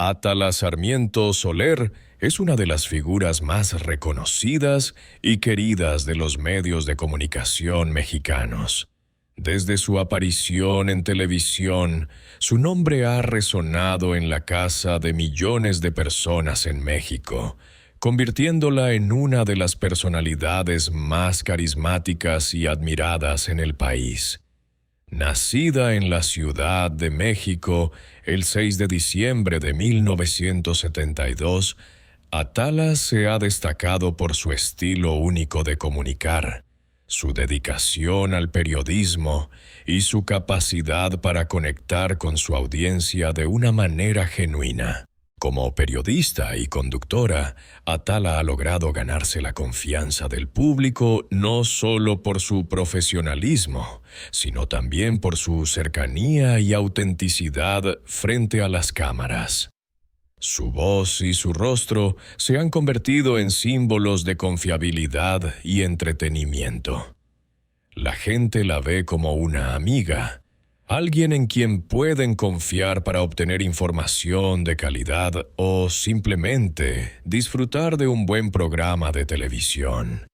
Atala Sarmiento Soler es una de las figuras más reconocidas y queridas de los medios de comunicación mexicanos. Desde su aparición en televisión, su nombre ha resonado en la casa de millones de personas en México, convirtiéndola en una de las personalidades más carismáticas y admiradas en el país. Nacida en la Ciudad de México el 6 de diciembre de 1972, Atala se ha destacado por su estilo único de comunicar, su dedicación al periodismo y su capacidad para conectar con su audiencia de una manera genuina. Como periodista y conductora, Atala ha logrado ganarse la confianza del público no solo por su profesionalismo, sino también por su cercanía y autenticidad frente a las cámaras. Su voz y su rostro se han convertido en símbolos de confiabilidad y entretenimiento. La gente la ve como una amiga, alguien en quien pueden confiar para obtener información de calidad o simplemente disfrutar de un buen programa de televisión.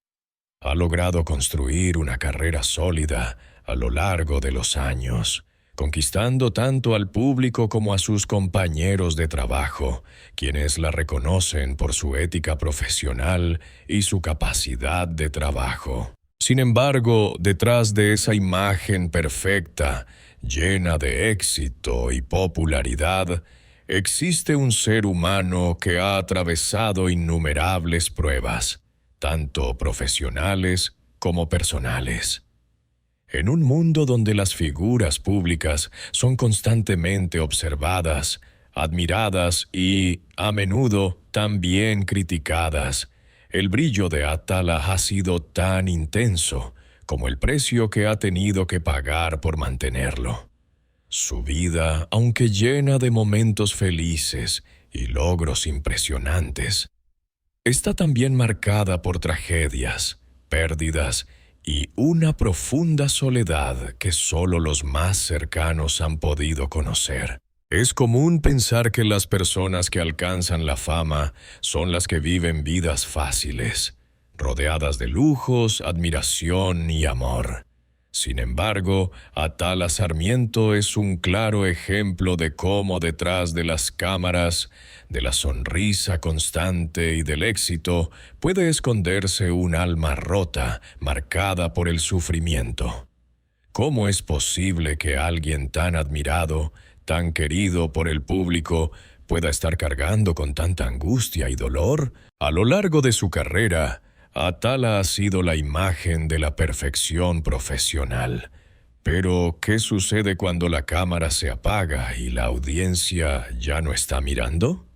Ha logrado construir una carrera sólida a lo largo de los años, conquistando tanto al público como a sus compañeros de trabajo, quienes la reconocen por su ética profesional y su capacidad de trabajo. Sin embargo, detrás de esa imagen perfecta, llena de éxito y popularidad, existe un ser humano que ha atravesado innumerables pruebas, tanto profesionales como personales. En un mundo donde las figuras públicas son constantemente observadas, admiradas y, a menudo, también criticadas, el brillo de Atala ha sido tan intenso como el precio que ha tenido que pagar por mantenerlo. Su vida, aunque llena de momentos felices y logros impresionantes, está también marcada por tragedias, pérdidas y una profunda soledad que solo los más cercanos han podido conocer. Es común pensar que las personas que alcanzan la fama son las que viven vidas fáciles, rodeadas de lujos, admiración y amor. Sin embargo, Atala Sarmiento es un claro ejemplo de cómo detrás de las cámaras, de la sonrisa constante y del éxito, puede esconderse un alma rota, marcada por el sufrimiento. ¿Cómo es posible que alguien tan admirado, tan querido por el público, pueda estar cargando con tanta angustia y dolor? A lo largo de su carrera, Atala ha sido la imagen de la perfección profesional. Pero, ¿qué sucede cuando la cámara se apaga y la audiencia ya no está mirando?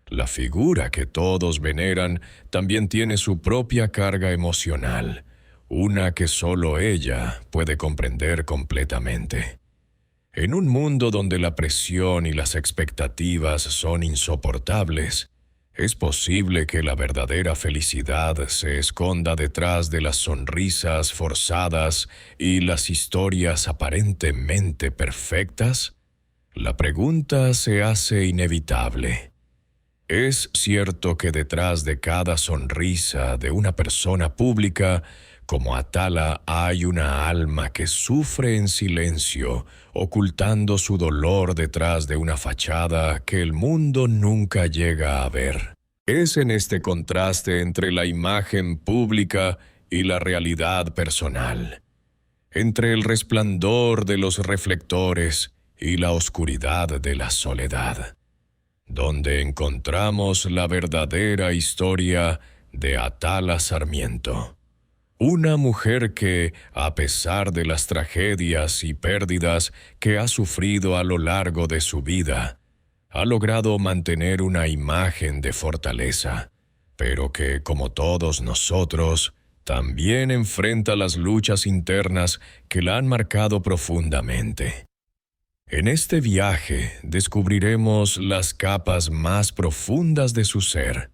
La figura que todos veneran también tiene su propia carga emocional, una que solo ella puede comprender completamente. En un mundo donde la presión y las expectativas son insoportables, es posible que la verdadera felicidad se esconda detrás de las sonrisas forzadas y las historias aparentemente perfectas. La pregunta se hace inevitable. ¿Es cierto que detrás de cada sonrisa de una persona pública como Atala hay una alma que sufre en silencio, ocultando su dolor detrás de una fachada que el mundo nunca llega a ver? Es en este contraste entre la imagen pública y la realidad personal, entre el resplandor de los reflectores y la oscuridad de la soledad, donde encontramos la verdadera historia de Atala Sarmiento. Una mujer que, a pesar de las tragedias y pérdidas que ha sufrido a lo largo de su vida, ha logrado mantener una imagen de fortaleza, pero que, como todos nosotros, también enfrenta las luchas internas que la han marcado profundamente. En este viaje descubriremos las capas más profundas de su ser,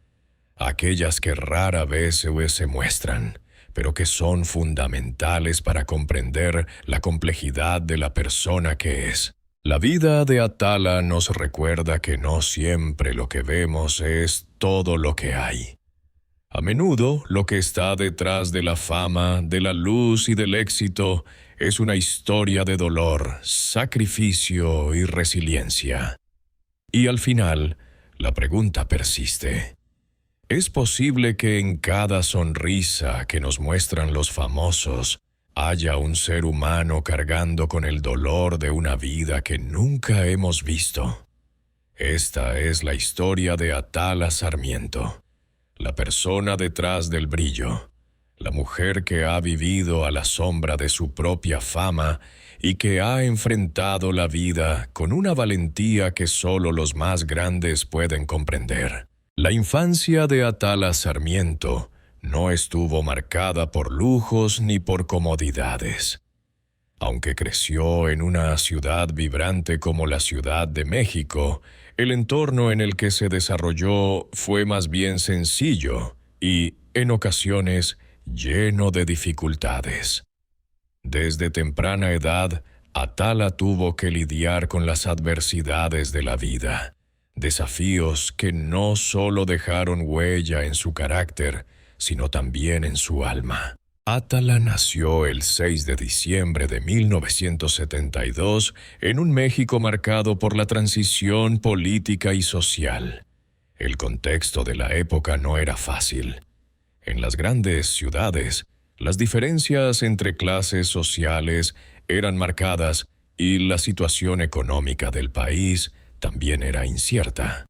aquellas que rara vez se muestran, pero que son fundamentales para comprender la complejidad de la persona que es. La vida de Atala nos recuerda que no siempre lo que vemos es todo lo que hay. A menudo, lo que está detrás de la fama, de la luz y del éxito es una historia de dolor, sacrificio y resiliencia. Y al final, la pregunta persiste. ¿Es posible que en cada sonrisa que nos muestran los famosos haya un ser humano cargando con el dolor de una vida que nunca hemos visto? Esta es la historia de Atala Sarmiento, la persona detrás del brillo, la mujer que ha vivido a la sombra de su propia fama y que ha enfrentado la vida con una valentía que solo los más grandes pueden comprender. La infancia de Atala Sarmiento no estuvo marcada por lujos ni por comodidades. Aunque creció en una ciudad vibrante como la Ciudad de México, el entorno en el que se desarrolló fue más bien sencillo y, en ocasiones, lleno de dificultades. Desde temprana edad, Atala tuvo que lidiar con las adversidades de la vida, desafíos que no solo dejaron huella en su carácter, sino también en su alma. Atala nació el 6 de diciembre de 1972 en un México marcado por la transición política y social. El contexto de la época no era fácil. En las grandes ciudades, las diferencias entre clases sociales eran marcadas y la situación económica del país también era incierta.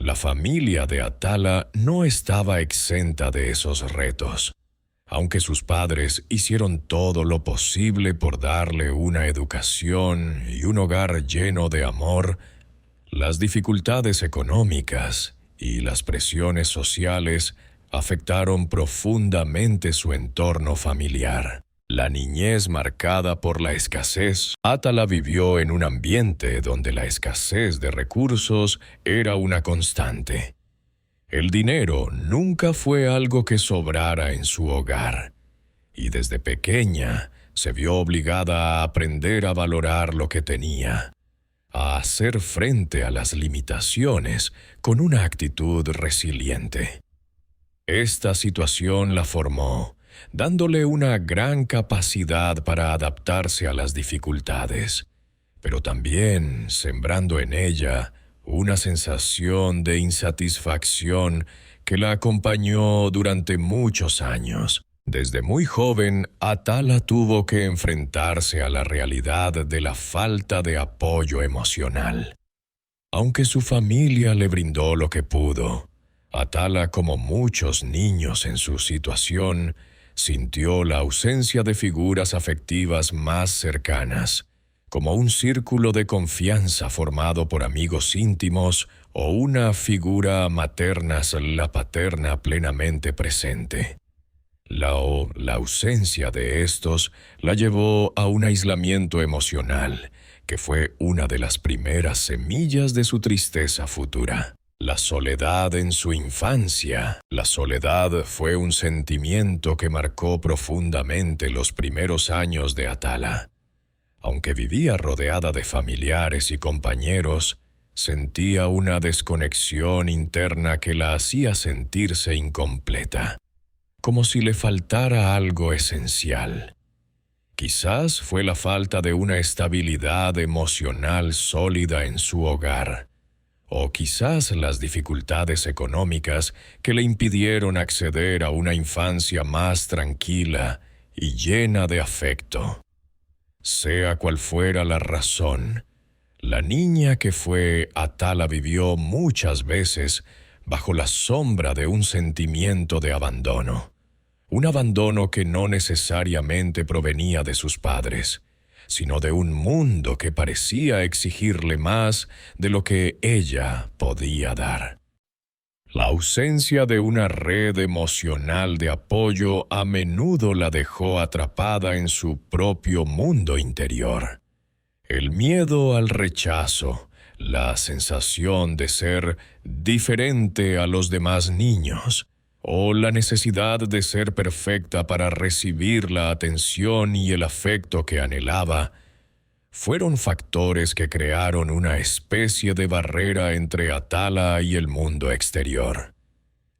La familia de Atala no estaba exenta de esos retos. Aunque sus padres hicieron todo lo posible por darle una educación y un hogar lleno de amor, las dificultades económicas y las presiones sociales afectaron profundamente su entorno familiar. La niñez marcada por la escasez, Atala vivió en un ambiente donde la escasez de recursos era una constante. El dinero nunca fue algo que sobrara en su hogar, y desde pequeña se vio obligada a aprender a valorar lo que tenía, a hacer frente a las limitaciones con una actitud resiliente. Esta situación la formó, dándole una gran capacidad para adaptarse a las dificultades, pero también sembrando en ella una sensación de insatisfacción que la acompañó durante muchos años. Desde muy joven, Atala tuvo que enfrentarse a la realidad de la falta de apoyo emocional. Aunque su familia le brindó lo que pudo, Atala, como muchos niños en su situación, sintió la ausencia de figuras afectivas más cercanas, como un círculo de confianza formado por amigos íntimos o una figura materna, la paterna plenamente presente. La ausencia de estos la llevó a un aislamiento emocional, que fue una de las primeras semillas de su tristeza futura. La soledad en su infancia. La soledad fue un sentimiento que marcó profundamente los primeros años de Atala. Aunque vivía rodeada de familiares y compañeros, sentía una desconexión interna que la hacía sentirse incompleta, como si le faltara algo esencial. Quizás fue la falta de una estabilidad emocional sólida en su hogar, o quizás las dificultades económicas que le impidieron acceder a una infancia más tranquila y llena de afecto. Sea cual fuera la razón, la niña que fue Atala vivió muchas veces bajo la sombra de un sentimiento de abandono. Un abandono que no necesariamente provenía de sus padres, sino de un mundo que parecía exigirle más de lo que ella podía dar. La ausencia de una red emocional de apoyo a menudo la dejó atrapada en su propio mundo interior. El miedo al rechazo, la sensación de ser diferente a los demás niños, o la necesidad de ser perfecta para recibir la atención y el afecto que anhelaba, fueron factores que crearon una especie de barrera entre Atala y el mundo exterior.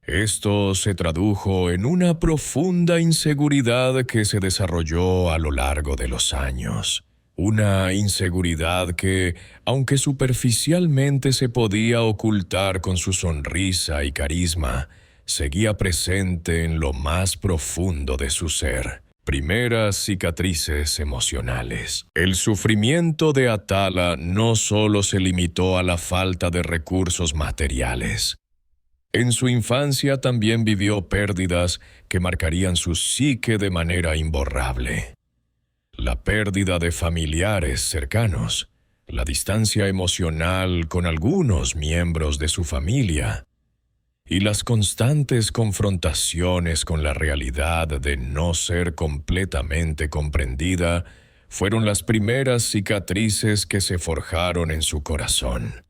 Esto se tradujo en una profunda inseguridad que se desarrolló a lo largo de los años. Una inseguridad que, aunque superficialmente se podía ocultar con su sonrisa y carisma, seguía presente en lo más profundo de su ser. Primeras cicatrices emocionales. El sufrimiento de Atala no solo se limitó a la falta de recursos materiales. En su infancia también vivió pérdidas que marcarían su psique de manera imborrable. La pérdida de familiares cercanos, la distancia emocional con algunos miembros de su familia, y las constantes confrontaciones con la realidad de no ser completamente comprendida fueron las primeras cicatrices que se forjaron en su corazón.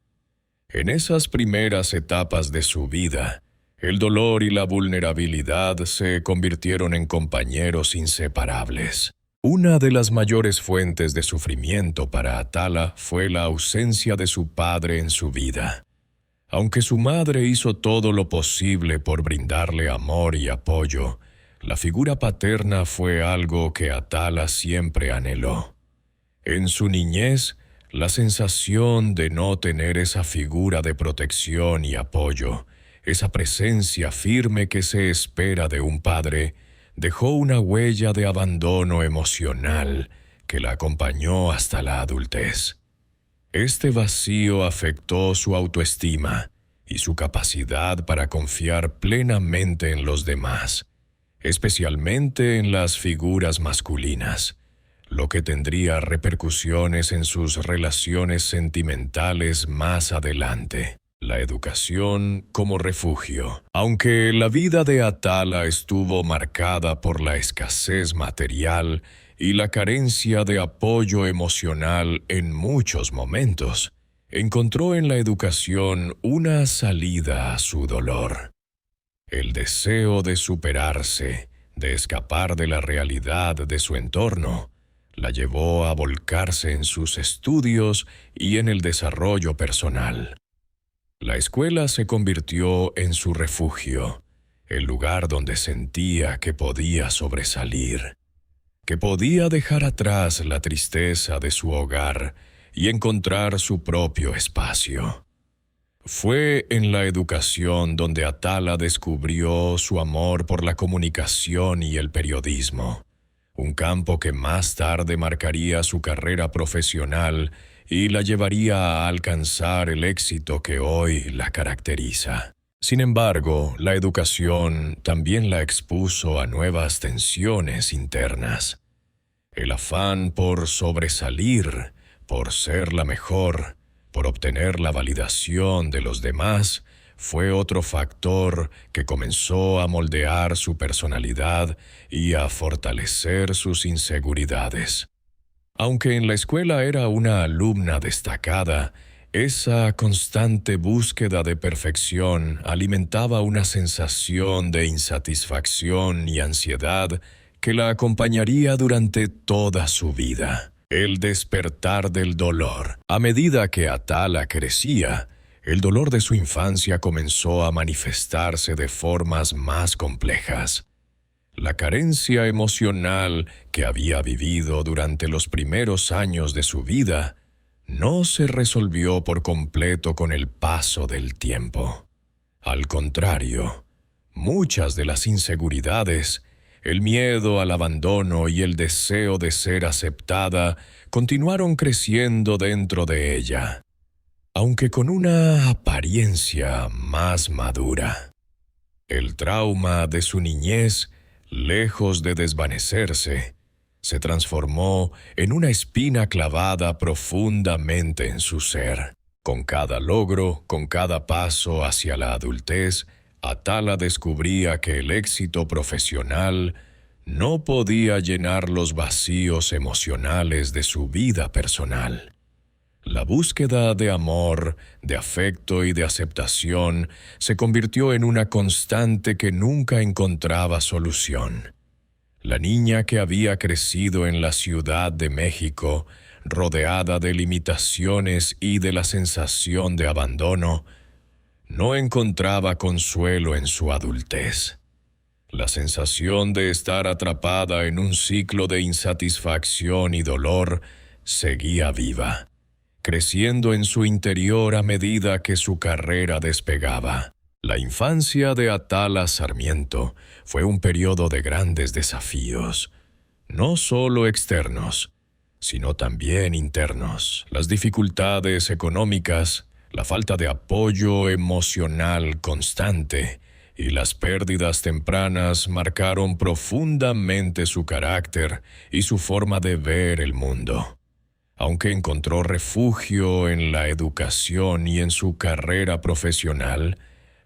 En esas primeras etapas de su vida, el dolor y la vulnerabilidad se convirtieron en compañeros inseparables. Una de las mayores fuentes de sufrimiento para Atala fue la ausencia de su padre en su vida. Aunque su madre hizo todo lo posible por brindarle amor y apoyo, la figura paterna fue algo que Atala siempre anheló. En su niñez, la sensación de no tener esa figura de protección y apoyo, esa presencia firme que se espera de un padre, dejó una huella de abandono emocional que la acompañó hasta la adultez. Este vacío afectó su autoestima y su capacidad para confiar plenamente en los demás, especialmente en las figuras masculinas, lo que tendría repercusiones en sus relaciones sentimentales más adelante. La educación como refugio. Aunque la vida de Atala estuvo marcada por la escasez material y la carencia de apoyo emocional en muchos momentos, encontró en la educación una salida a su dolor. El deseo de superarse, de escapar de la realidad de su entorno, la llevó a volcarse en sus estudios y en el desarrollo personal. La escuela se convirtió en su refugio, el lugar donde sentía que podía sobresalir, que podía dejar atrás la tristeza de su hogar y encontrar su propio espacio. Fue en la educación donde Atala descubrió su amor por la comunicación y el periodismo, un campo que más tarde marcaría su carrera profesional y la llevaría a alcanzar el éxito que hoy la caracteriza. Sin embargo, la educación también la expuso a nuevas tensiones internas. El afán por sobresalir, por ser la mejor, por obtener la validación de los demás, fue otro factor que comenzó a moldear su personalidad y a fortalecer sus inseguridades. Aunque en la escuela era una alumna destacada, esa constante búsqueda de perfección alimentaba una sensación de insatisfacción y ansiedad que la acompañaría durante toda su vida. El despertar del dolor. A medida que Atala crecía, el dolor de su infancia comenzó a manifestarse de formas más complejas. La carencia emocional que había vivido durante los primeros años de su vida no se resolvió por completo con el paso del tiempo. Al contrario, muchas de las inseguridades, el miedo al abandono y el deseo de ser aceptada continuaron creciendo dentro de ella, aunque con una apariencia más madura. El trauma de su niñez, lejos de desvanecerse, se transformó en una espina clavada profundamente en su ser. Con cada logro, con cada paso hacia la adultez, Atala descubría que el éxito profesional no podía llenar los vacíos emocionales de su vida personal. La búsqueda de amor, de afecto y de aceptación se convirtió en una constante que nunca encontraba solución. La niña que había crecido en la Ciudad de México rodeada de limitaciones y de la sensación de abandono, no encontraba consuelo en su adultez. La sensación de estar atrapada en un ciclo de insatisfacción y dolor seguía viva, creciendo en su interior a medida que su carrera despegaba. La infancia de Atala Sarmiento fue un periodo de grandes desafíos, no solo externos, sino también internos. Las dificultades económicas, la falta de apoyo emocional constante y las pérdidas tempranas marcaron profundamente su carácter y su forma de ver el mundo. Aunque encontró refugio en la educación y en su carrera profesional,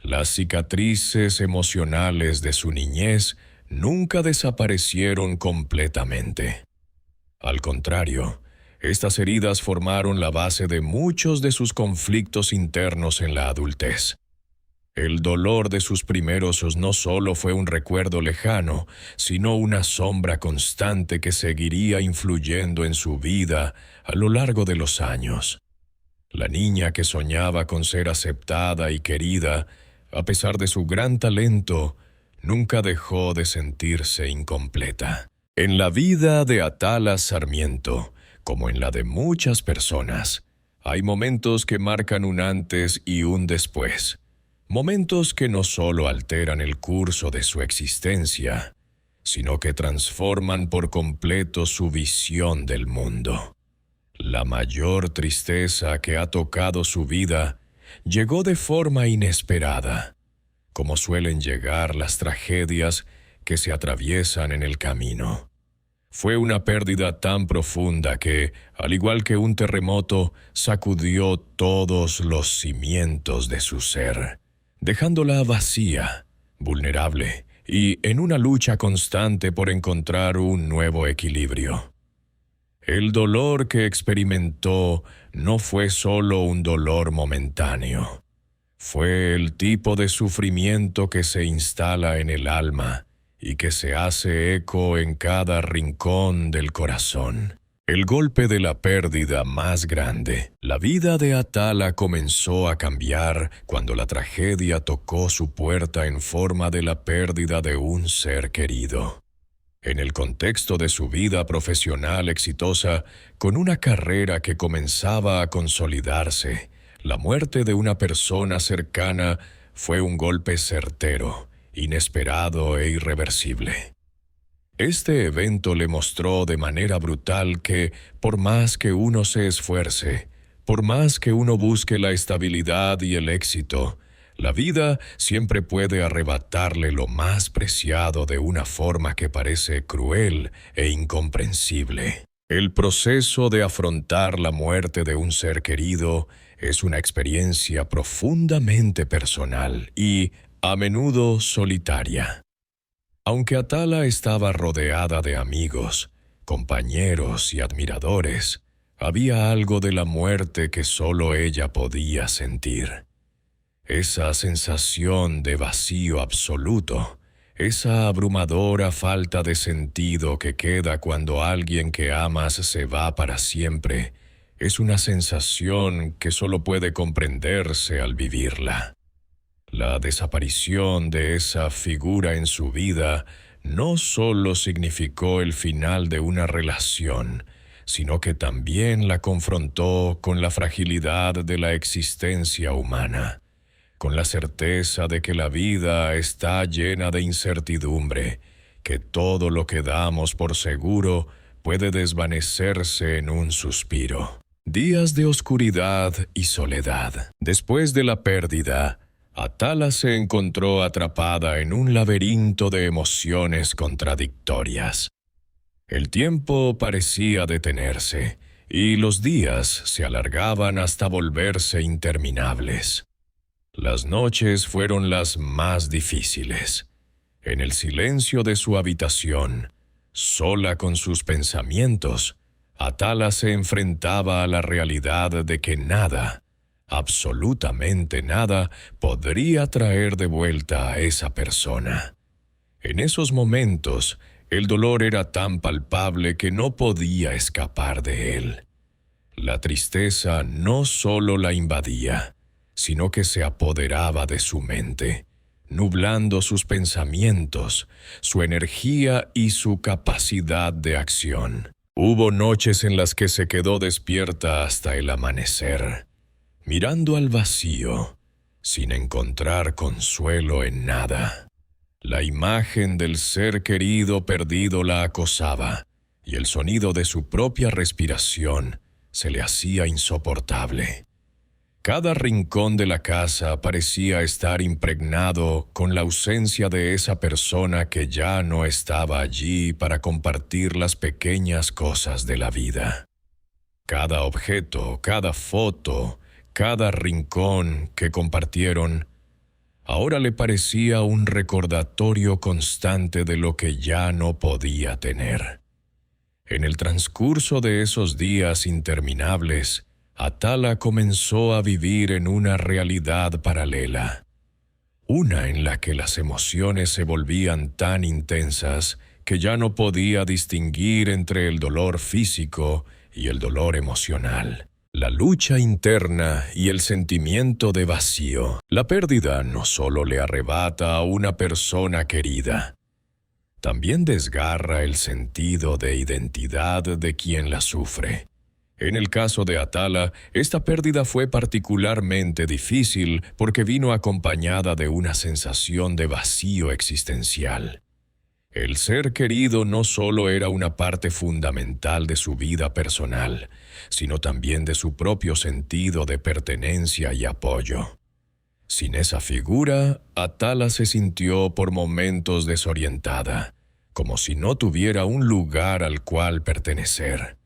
las cicatrices emocionales de su niñez nunca desaparecieron completamente. Al contrario, estas heridas formaron la base de muchos de sus conflictos internos en la adultez. El dolor de sus primeros no solo fue un recuerdo lejano, sino una sombra constante que seguiría influyendo en su vida a lo largo de los años. La niña que soñaba con ser aceptada y querida, a pesar de su gran talento, nunca dejó de sentirse incompleta. En la vida de Atala Sarmiento, como en la de muchas personas, hay momentos que marcan un antes y un después. Momentos que no solo alteran el curso de su existencia, sino que transforman por completo su visión del mundo. La mayor tristeza que ha tocado su vida llegó de forma inesperada, como suelen llegar las tragedias que se atraviesan en el camino. Fue una pérdida tan profunda que, al igual que un terremoto, sacudió todos los cimientos de su ser, dejándola vacía, vulnerable y en una lucha constante por encontrar un nuevo equilibrio. El dolor que experimentó no fue solo un dolor momentáneo. Fue el tipo de sufrimiento que se instala en el alma y que se hace eco en cada rincón del corazón. El golpe de la pérdida más grande. La vida de Atala comenzó a cambiar cuando la tragedia tocó su puerta en forma de la pérdida de un ser querido. En el contexto de su vida profesional exitosa, con una carrera que comenzaba a consolidarse, la muerte de una persona cercana fue un golpe certero, inesperado e irreversible. Este evento le mostró de manera brutal que, por más que uno se esfuerce, por más que uno busque la estabilidad y el éxito, la vida siempre puede arrebatarle lo más preciado de una forma que parece cruel e incomprensible. El proceso de afrontar la muerte de un ser querido es una experiencia profundamente personal y, a menudo, solitaria. Aunque Atala estaba rodeada de amigos, compañeros y admiradores, había algo de la muerte que solo ella podía sentir. Esa sensación de vacío absoluto, esa abrumadora falta de sentido que queda cuando alguien que amas se va para siempre, es una sensación que solo puede comprenderse al vivirla. La desaparición de esa figura en su vida no solo significó el final de una relación, sino que también la confrontó con la fragilidad de la existencia humana, con la certeza de que la vida está llena de incertidumbre, que todo lo que damos por seguro puede desvanecerse en un suspiro. Días de oscuridad y soledad. Después de la pérdida, Atala se encontró atrapada en un laberinto de emociones contradictorias. El tiempo parecía detenerse, y los días se alargaban hasta volverse interminables. Las noches fueron las más difíciles. En el silencio de su habitación, sola con sus pensamientos, Atala se enfrentaba a la realidad de que nada, absolutamente nada, podría traer de vuelta a esa persona. En esos momentos, el dolor era tan palpable que no podía escapar de él. La tristeza no solo la invadía, sino que se apoderaba de su mente, nublando sus pensamientos, su energía y su capacidad de acción. Hubo noches en las que se quedó despierta hasta el amanecer, mirando al vacío, sin encontrar consuelo en nada. La imagen del ser querido perdido la acosaba, y el sonido de su propia respiración se le hacía insoportable. Cada rincón de la casa parecía estar impregnado con la ausencia de esa persona que ya no estaba allí para compartir las pequeñas cosas de la vida. Cada objeto, cada foto, cada rincón que compartieron, ahora le parecía un recordatorio constante de lo que ya no podía tener. En el transcurso de esos días interminables, Atala comenzó a vivir en una realidad paralela, una en la que las emociones se volvían tan intensas que ya no podía distinguir entre el dolor físico y el dolor emocional, la lucha interna y el sentimiento de vacío. La pérdida no solo le arrebata a una persona querida, también desgarra el sentido de identidad de quien la sufre. En el caso de Atala, esta pérdida fue particularmente difícil porque vino acompañada de una sensación de vacío existencial. El ser querido no solo era una parte fundamental de su vida personal, sino también de su propio sentido de pertenencia y apoyo. Sin esa figura, Atala se sintió por momentos desorientada, como si no tuviera un lugar al cual pertenecer.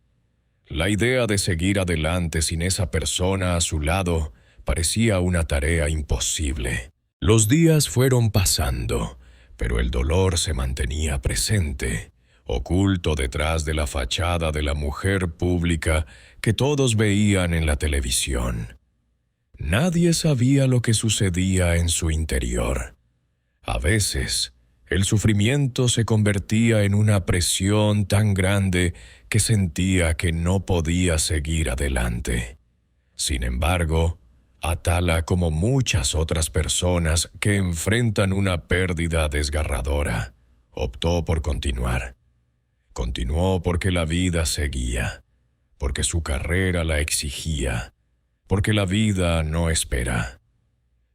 La idea de seguir adelante sin esa persona a su lado parecía una tarea imposible. Los días fueron pasando, pero el dolor se mantenía presente, oculto detrás de la fachada de la mujer pública que todos veían en la televisión. Nadie sabía lo que sucedía en su interior. A veces, el sufrimiento se convertía en una presión tan grande que sentía que no podía seguir adelante. Sin embargo, Atala, como muchas otras personas que enfrentan una pérdida desgarradora, optó por continuar. Continuó porque la vida seguía, porque su carrera la exigía, porque la vida no espera.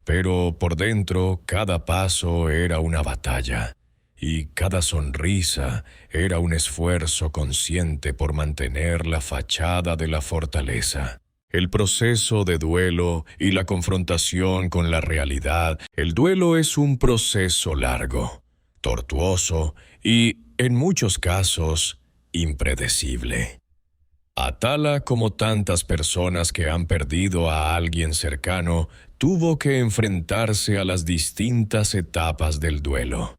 Pero por dentro, cada paso era una batalla, y cada sonrisa era un esfuerzo consciente por mantener la fachada de la fortaleza. El proceso de duelo y la confrontación con la realidad. El duelo es un proceso largo, tortuoso y, en muchos casos, impredecible. Atala, como tantas personas que han perdido a alguien cercano, tuvo que enfrentarse a las distintas etapas del duelo.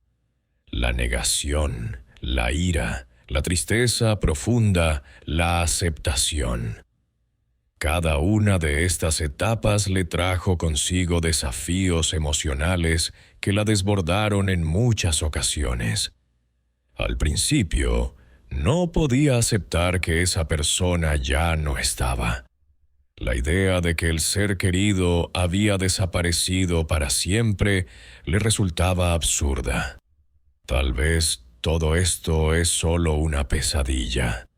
La negación, la ira, la tristeza profunda, la aceptación. Cada una de estas etapas le trajo consigo desafíos emocionales que la desbordaron en muchas ocasiones. Al principio, no podía aceptar que esa persona ya no estaba. La idea de que el ser querido había desaparecido para siempre le resultaba absurda. Tal vez todo esto es solo una pesadilla.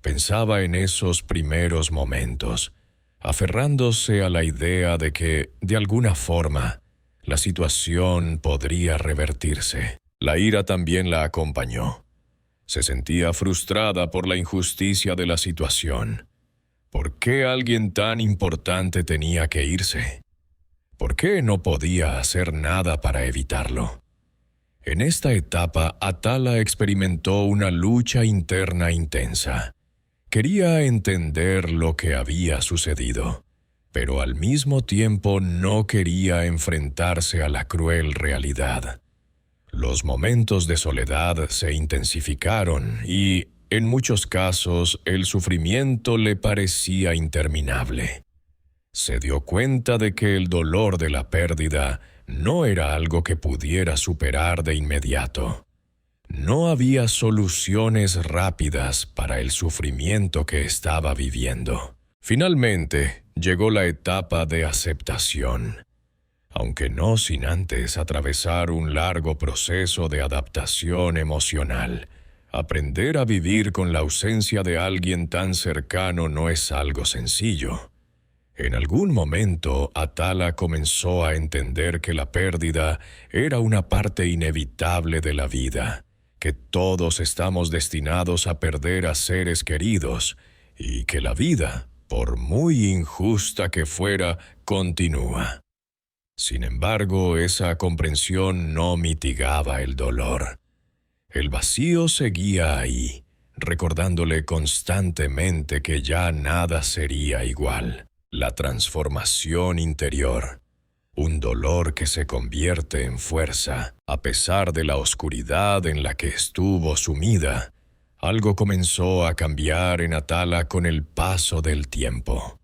Pensaba en esos primeros momentos, aferrándose a la idea de que, de alguna forma, la situación podría revertirse. La ira también la acompañó. Se sentía frustrada por la injusticia de la situación. ¿Por qué alguien tan importante tenía que irse? ¿Por qué no podía hacer nada para evitarlo? En esta etapa, Atala experimentó una lucha interna intensa. Quería entender lo que había sucedido, pero al mismo tiempo no quería enfrentarse a la cruel realidad. Los momentos de soledad se intensificaron y, en muchos casos, el sufrimiento le parecía interminable. Se dio cuenta de que el dolor de la pérdida no era algo que pudiera superar de inmediato. No había soluciones rápidas para el sufrimiento que estaba viviendo. Finalmente, llegó la etapa de aceptación, aunque no sin antes atravesar un largo proceso de adaptación emocional. Aprender a vivir con la ausencia de alguien tan cercano no es algo sencillo. En algún momento, Atala comenzó a entender que la pérdida era una parte inevitable de la vida, que todos estamos destinados a perder a seres queridos y que la vida, por muy injusta que fuera, continúa. Sin embargo, esa comprensión no mitigaba el dolor. El vacío seguía ahí, recordándole constantemente que ya nada sería igual. La transformación interior, un dolor que se convierte en fuerza, a pesar de la oscuridad en la que estuvo sumida. Algo comenzó a cambiar en Atala con el paso del tiempo.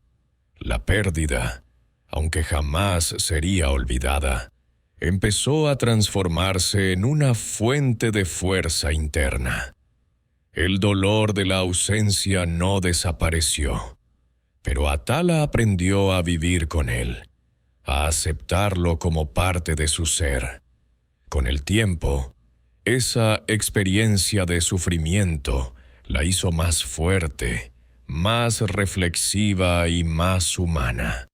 La pérdida, aunque jamás sería olvidada, empezó a transformarse en una fuente de fuerza interna. El dolor de la ausencia no desapareció, pero Atala aprendió a vivir con él, a aceptarlo como parte de su ser. Con el tiempo, esa experiencia de sufrimiento la hizo más fuerte, más reflexiva y más humana.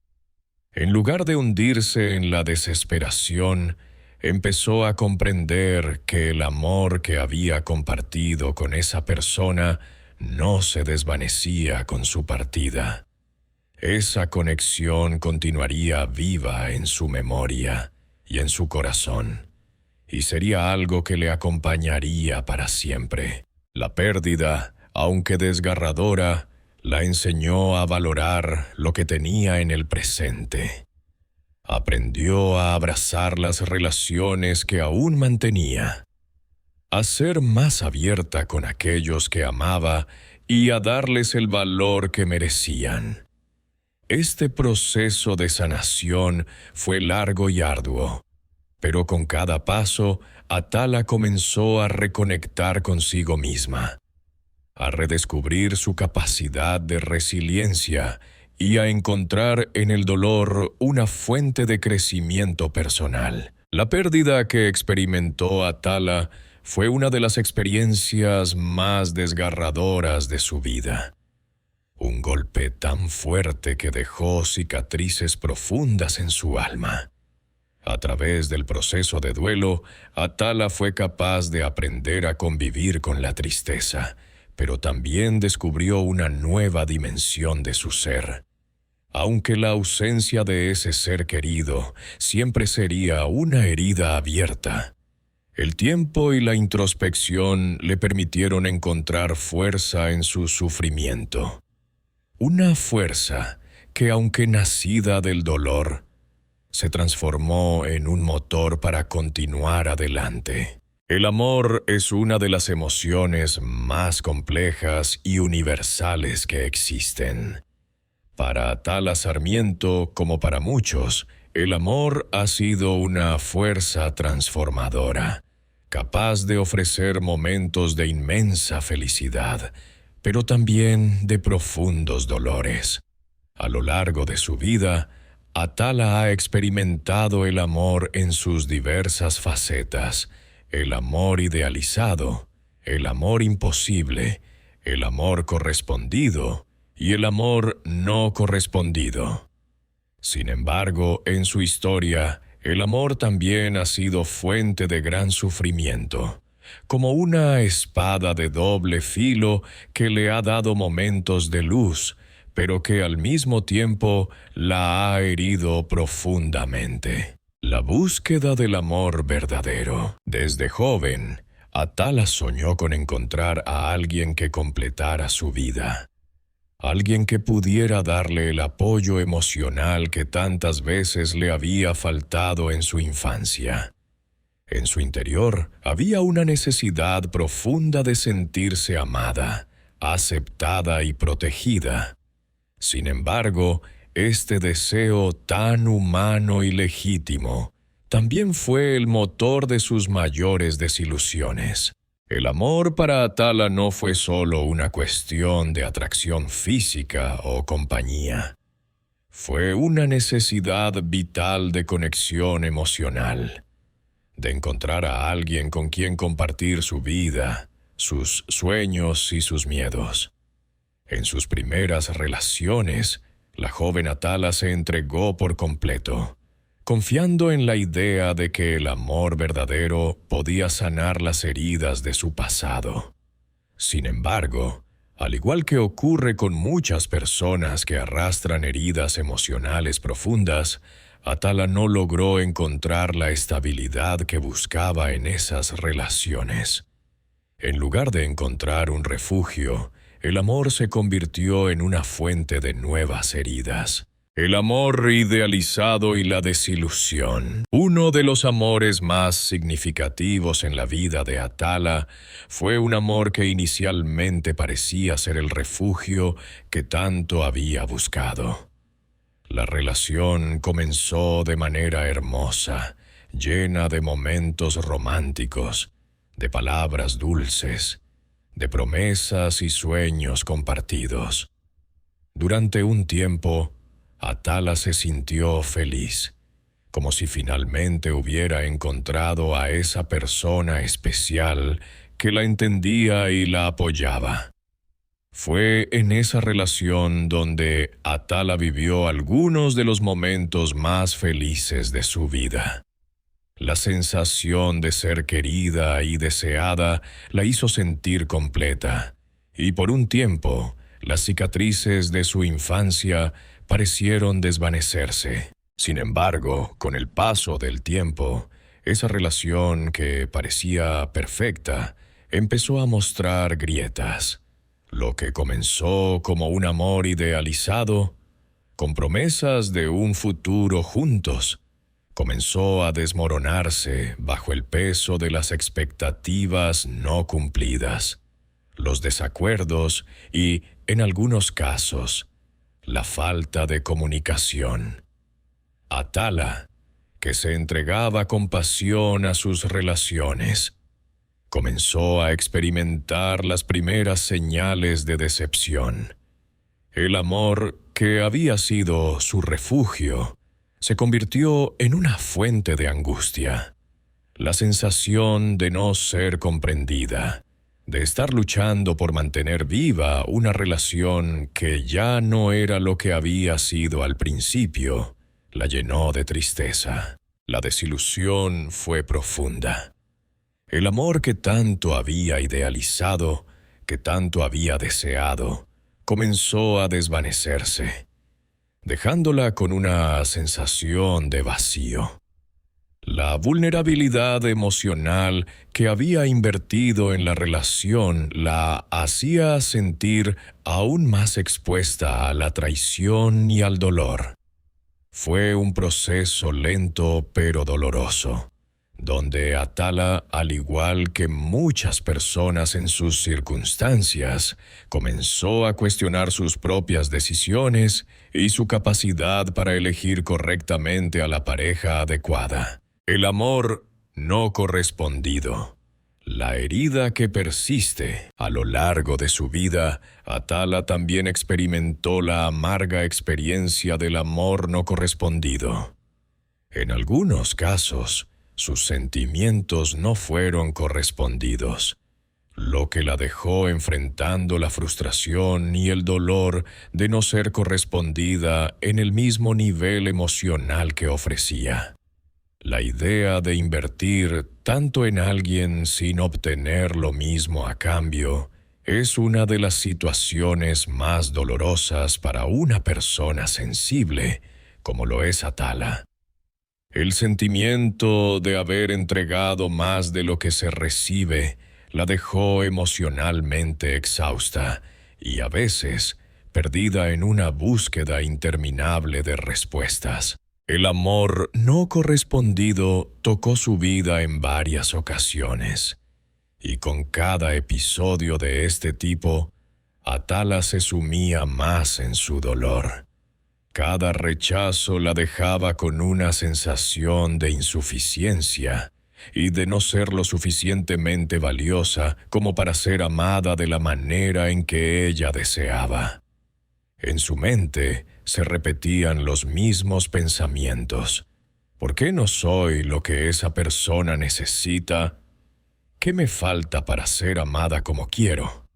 En lugar de hundirse en la desesperación, empezó a comprender que el amor que había compartido con esa persona no se desvanecía con su partida. Esa conexión continuaría viva en su memoria y en su corazón, y sería algo que le acompañaría para siempre. La pérdida, aunque desgarradora, la enseñó a valorar lo que tenía en el presente. Aprendió a abrazar las relaciones que aún mantenía, a ser más abierta con aquellos que amaba y a darles el valor que merecían. Este proceso de sanación fue largo y arduo, pero con cada paso, Atala comenzó a reconectar consigo misma, a redescubrir su capacidad de resiliencia y a encontrar en el dolor una fuente de crecimiento personal. La pérdida que experimentó Atala fue una de las experiencias más desgarradoras de su vida. Un golpe tan fuerte que dejó cicatrices profundas en su alma. A través del proceso de duelo, Atala fue capaz de aprender a convivir con la tristeza, pero también descubrió una nueva dimensión de su ser. Aunque la ausencia de ese ser querido siempre sería una herida abierta, el tiempo y la introspección le permitieron encontrar fuerza en su sufrimiento. Una fuerza que, aunque nacida del dolor, se transformó en un motor para continuar adelante. El amor es una de las emociones más complejas y universales que existen. Para Atala Sarmiento, como para muchos, el amor ha sido una fuerza transformadora, capaz de ofrecer momentos de inmensa felicidad, pero también de profundos dolores. A lo largo de su vida, Atala ha experimentado el amor en sus diversas facetas: el amor idealizado, el amor imposible, el amor correspondido y el amor no correspondido. Sin embargo, en su historia, el amor también ha sido fuente de gran sufrimiento, como una espada de doble filo que le ha dado momentos de luz, pero que al mismo tiempo la ha herido profundamente. La búsqueda del amor verdadero. Desde joven, Atala soñó con encontrar a alguien que completara su vida. Alguien que pudiera darle el apoyo emocional que tantas veces le había faltado en su infancia. En su interior había una necesidad profunda de sentirse amada, aceptada y protegida. Sin embargo, este deseo tan humano y legítimo también fue el motor de sus mayores desilusiones. El amor para Atala no fue solo una cuestión de atracción física o compañía. Fue una necesidad vital de conexión emocional, de encontrar a alguien con quien compartir su vida, sus sueños y sus miedos. En sus primeras relaciones, la joven Atala se entregó por completo, confiando en la idea de que el amor verdadero podía sanar las heridas de su pasado. Sin embargo, al igual que ocurre con muchas personas que arrastran heridas emocionales profundas, Atala no logró encontrar la estabilidad que buscaba en esas relaciones. En lugar de encontrar un refugio, el amor se convirtió en una fuente de nuevas heridas. El amor idealizado y la desilusión. Uno de los amores más significativos en la vida de Atala fue un amor que inicialmente parecía ser el refugio que tanto había buscado. La relación comenzó de manera hermosa, llena de momentos románticos, de palabras dulces, de promesas y sueños compartidos. Durante un tiempo, Atala se sintió feliz, como si finalmente hubiera encontrado a esa persona especial que la entendía y la apoyaba. Fue en esa relación donde Atala vivió algunos de los momentos más felices de su vida. La sensación de ser querida y deseada la hizo sentir completa, y por un tiempo, las cicatrices de su infancia parecieron desvanecerse. Sin embargo, con el paso del tiempo, esa relación que parecía perfecta empezó a mostrar grietas. Lo que comenzó como un amor idealizado, con promesas de un futuro juntos, comenzó a desmoronarse bajo el peso de las expectativas no cumplidas, los desacuerdos y, en algunos casos, la falta de comunicación. Atala, que se entregaba con pasión a sus relaciones, comenzó a experimentar las primeras señales de decepción. El amor, que había sido su refugio, se convirtió en una fuente de angustia. La sensación de no ser comprendida, de estar luchando por mantener viva una relación que ya no era lo que había sido al principio, la llenó de tristeza. La desilusión fue profunda. El amor que tanto había idealizado, que tanto había deseado, comenzó a desvanecerse, dejándola con una sensación de vacío. La vulnerabilidad emocional que había invertido en la relación la hacía sentir aún más expuesta a la traición y al dolor. Fue un proceso lento pero doloroso, donde Atala, al igual que muchas personas en sus circunstancias, comenzó a cuestionar sus propias decisiones y su capacidad para elegir correctamente a la pareja adecuada. El amor no correspondido. La herida que persiste a lo largo de su vida, Atala también experimentó la amarga experiencia del amor no correspondido. En algunos casos, sus sentimientos no fueron correspondidos, lo que la dejó enfrentando la frustración y el dolor de no ser correspondida en el mismo nivel emocional que ofrecía. La idea de invertir tanto en alguien sin obtener lo mismo a cambio es una de las situaciones más dolorosas para una persona sensible, como lo es Atala. El sentimiento de haber entregado más de lo que se recibe la dejó emocionalmente exhausta y a veces perdida en una búsqueda interminable de respuestas. El amor no correspondido tocó su vida en varias ocasiones, y con cada episodio de este tipo, Atala se sumía más en su dolor. Cada rechazo la dejaba con una sensación de insuficiencia y de no ser lo suficientemente valiosa como para ser amada de la manera en que ella deseaba. En su mente se repetían los mismos pensamientos. ¿Por qué no soy lo que esa persona necesita? ¿Qué me falta para ser amada como quiero?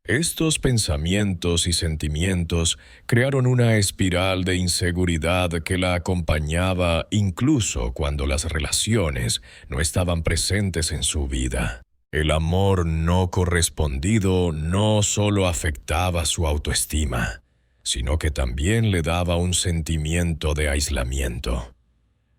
Estos pensamientos y sentimientos crearon una espiral de inseguridad que la acompañaba incluso cuando las relaciones no estaban presentes en su vida. El amor no correspondido no solo afectaba su autoestima, sino que también le daba un sentimiento de aislamiento.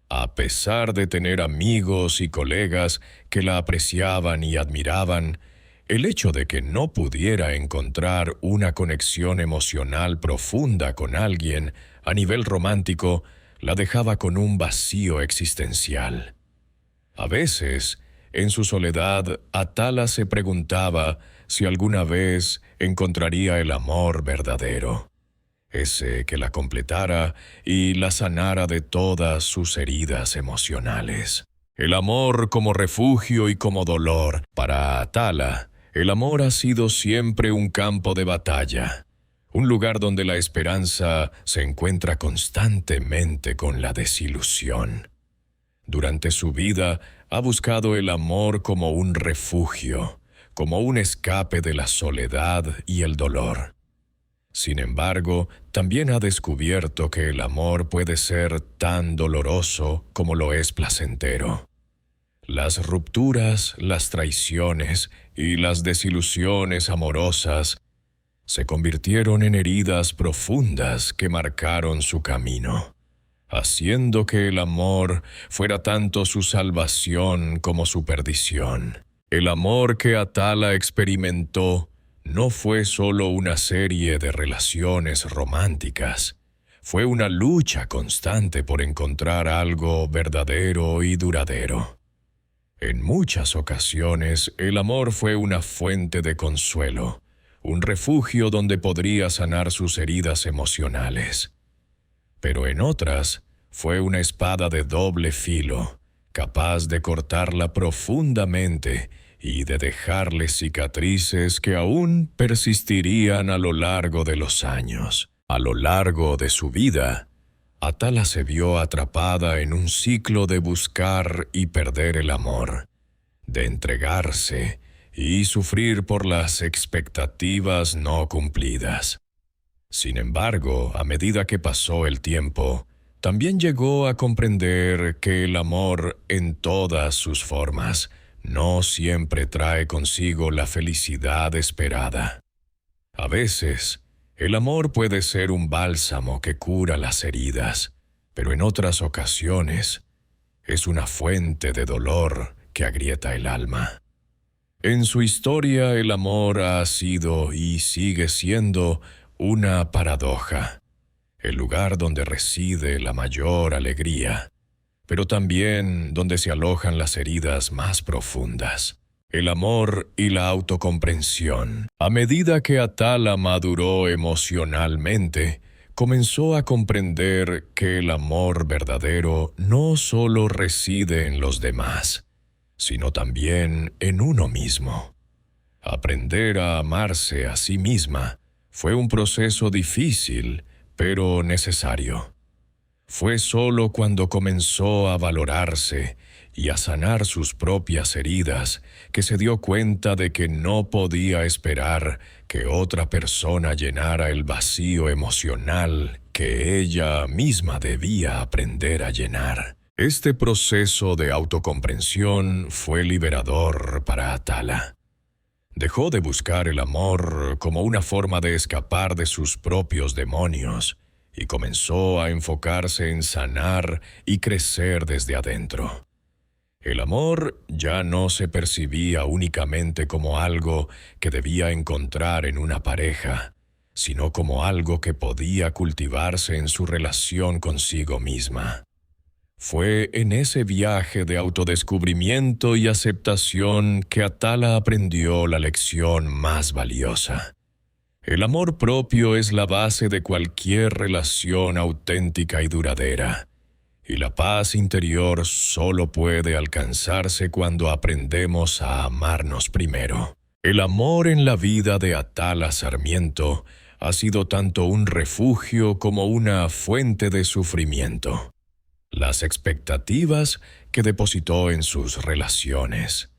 A pesar de tener amigos y colegas que la apreciaban y admiraban, el hecho de que no pudiera encontrar una conexión emocional profunda con alguien a nivel romántico la dejaba con un vacío existencial. A veces, en su soledad, Atala se preguntaba si alguna vez encontraría el amor verdadero, ese que la completara y la sanara de todas sus heridas emocionales. El amor como refugio y como dolor. Para Atala, el amor ha sido siempre un campo de batalla, un lugar donde la esperanza se encuentra constantemente con la desilusión. Durante su vida ha buscado el amor como un refugio, como un escape de la soledad y el dolor. Sin embargo, también ha descubierto que el amor puede ser tan doloroso como lo es placentero. Las rupturas, las traiciones y las desilusiones amorosas se convirtieron en heridas profundas que marcaron su camino, haciendo que el amor fuera tanto su salvación como su perdición. El amor que Atala experimentó no fue solo una serie de relaciones románticas, fue una lucha constante por encontrar algo verdadero y duradero. En muchas ocasiones, el amor fue una fuente de consuelo, un refugio donde podría sanar sus heridas emocionales. Pero en otras, fue una espada de doble filo, capaz de cortarla profundamente y de dejarle cicatrices que aún persistirían a lo largo de los años. A lo largo de su vida, Atala se vio atrapada en un ciclo de buscar y perder el amor, de entregarse y sufrir por las expectativas no cumplidas. Sin embargo, a medida que pasó el tiempo, también llegó a comprender que el amor en todas sus formas no siempre trae consigo la felicidad esperada. A veces, el amor puede ser un bálsamo que cura las heridas, pero en otras ocasiones es una fuente de dolor que agrieta el alma. En su historia, el amor ha sido y sigue siendo una paradoja, el lugar donde reside la mayor alegría, pero también donde se alojan las heridas más profundas. El amor y la autocomprensión. A medida que Atala maduró emocionalmente, comenzó a comprender que el amor verdadero no solo reside en los demás, sino también en uno mismo. Aprender a amarse a sí misma fue un proceso difícil, pero necesario. Fue solo cuando comenzó a valorarse y a sanar sus propias heridas que se dio cuenta de que no podía esperar que otra persona llenara el vacío emocional que ella misma debía aprender a llenar. Este proceso de autocomprensión fue liberador para Atala. Dejó de buscar el amor como una forma de escapar de sus propios demonios y comenzó a enfocarse en sanar y crecer desde adentro. El amor ya no se percibía únicamente como algo que debía encontrar en una pareja, sino como algo que podía cultivarse en su relación consigo misma. Fue en ese viaje de autodescubrimiento y aceptación que Atala aprendió la lección más valiosa. El amor propio es la base de cualquier relación auténtica y duradera, y la paz interior solo puede alcanzarse cuando aprendemos a amarnos primero. El amor en la vida de Atala Sarmiento ha sido tanto un refugio como una fuente de sufrimiento. Las expectativas que depositó en sus relaciones,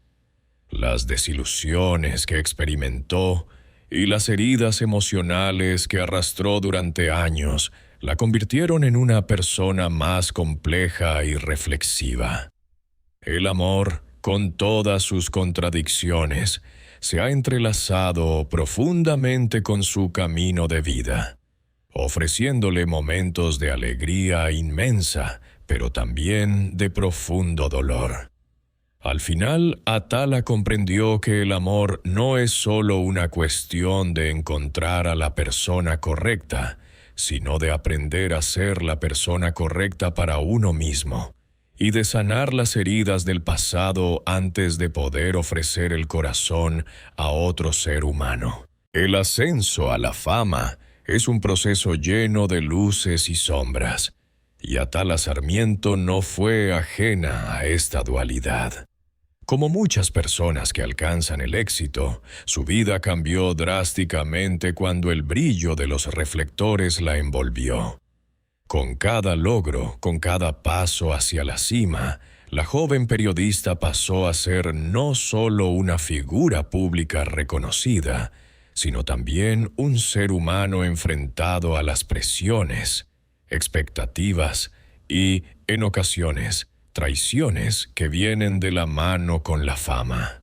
las desilusiones que experimentó y las heridas emocionales que arrastró durante años la convirtieron en una persona más compleja y reflexiva. El amor, con todas sus contradicciones, se ha entrelazado profundamente con su camino de vida, ofreciéndole momentos de alegría inmensa, pero también de profundo dolor. Al final, Atala comprendió que el amor no es solo una cuestión de encontrar a la persona correcta, sino de aprender a ser la persona correcta para uno mismo, y de sanar las heridas del pasado antes de poder ofrecer el corazón a otro ser humano. El ascenso a la fama es un proceso lleno de luces y sombras, y Atala Sarmiento no fue ajena a esta dualidad. Como muchas personas que alcanzan el éxito, su vida cambió drásticamente cuando el brillo de los reflectores la envolvió. Con cada logro, con cada paso hacia la cima, la joven periodista pasó a ser no solo una figura pública reconocida, sino también un ser humano enfrentado a las presiones, expectativas y, en ocasiones, traiciones que vienen de la mano con la fama.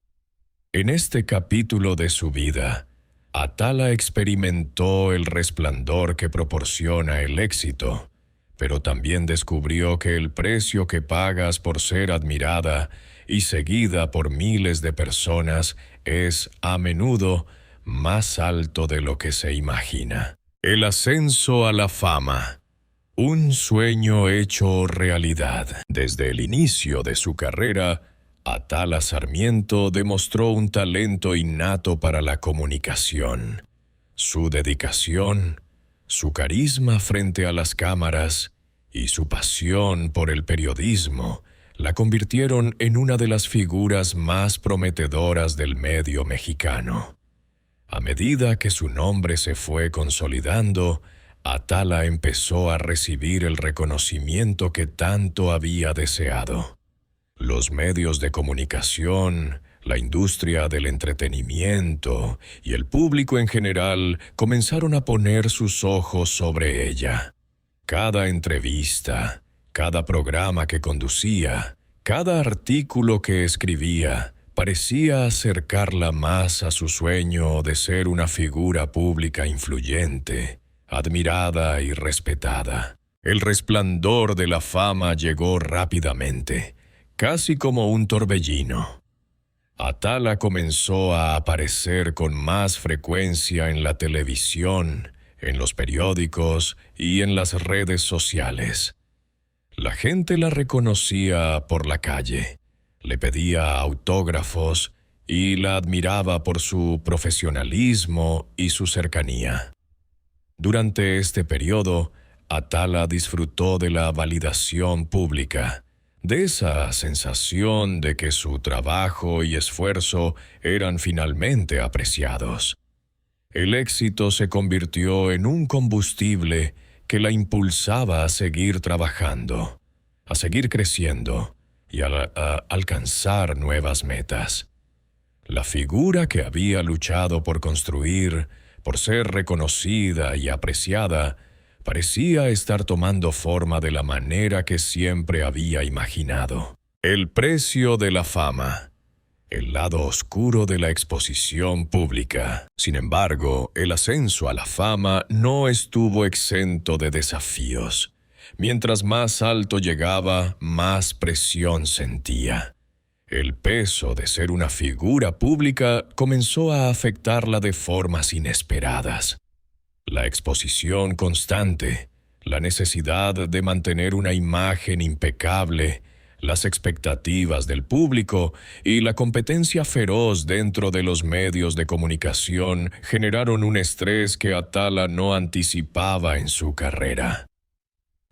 En este capítulo de su vida, Atala experimentó el resplandor que proporciona el éxito, pero también descubrió que el precio que pagas por ser admirada y seguida por miles de personas es, a menudo, más alto de lo que se imagina. El ascenso a la fama. Un sueño hecho realidad. Desde el inicio de su carrera, Atala Sarmiento demostró un talento innato para la comunicación. Su dedicación, su carisma frente a las cámaras y su pasión por el periodismo la convirtieron en una de las figuras más prometedoras del medio mexicano. A medida que su nombre se fue consolidando, Atala empezó a recibir el reconocimiento que tanto había deseado. Los medios de comunicación, la industria del entretenimiento y el público en general comenzaron a poner sus ojos sobre ella. Cada entrevista, cada programa que conducía, cada artículo que escribía, parecía acercarla más a su sueño de ser una figura pública influyente, admirada y respetada. El resplandor de la fama llegó rápidamente, casi como un torbellino. Atala comenzó a aparecer con más frecuencia en la televisión, en los periódicos y en las redes sociales. La gente la reconocía por la calle, le pedía autógrafos y la admiraba por su profesionalismo y su cercanía. Durante este periodo, Atala disfrutó de la validación pública, de esa sensación de que su trabajo y esfuerzo eran finalmente apreciados. El éxito se convirtió en un combustible que la impulsaba a seguir trabajando, a seguir creciendo y a alcanzar nuevas metas. La figura que había luchado por construir, por ser reconocida y apreciada, parecía estar tomando forma de la manera que siempre había imaginado. El precio de la fama. El lado oscuro de la exposición pública. Sin embargo, el ascenso a la fama no estuvo exento de desafíos. Mientras más alto llegaba, más presión sentía. El peso de ser una figura pública comenzó a afectarla de formas inesperadas. La exposición constante, la necesidad de mantener una imagen impecable, las expectativas del público y la competencia feroz dentro de los medios de comunicación generaron un estrés que Atala no anticipaba en su carrera.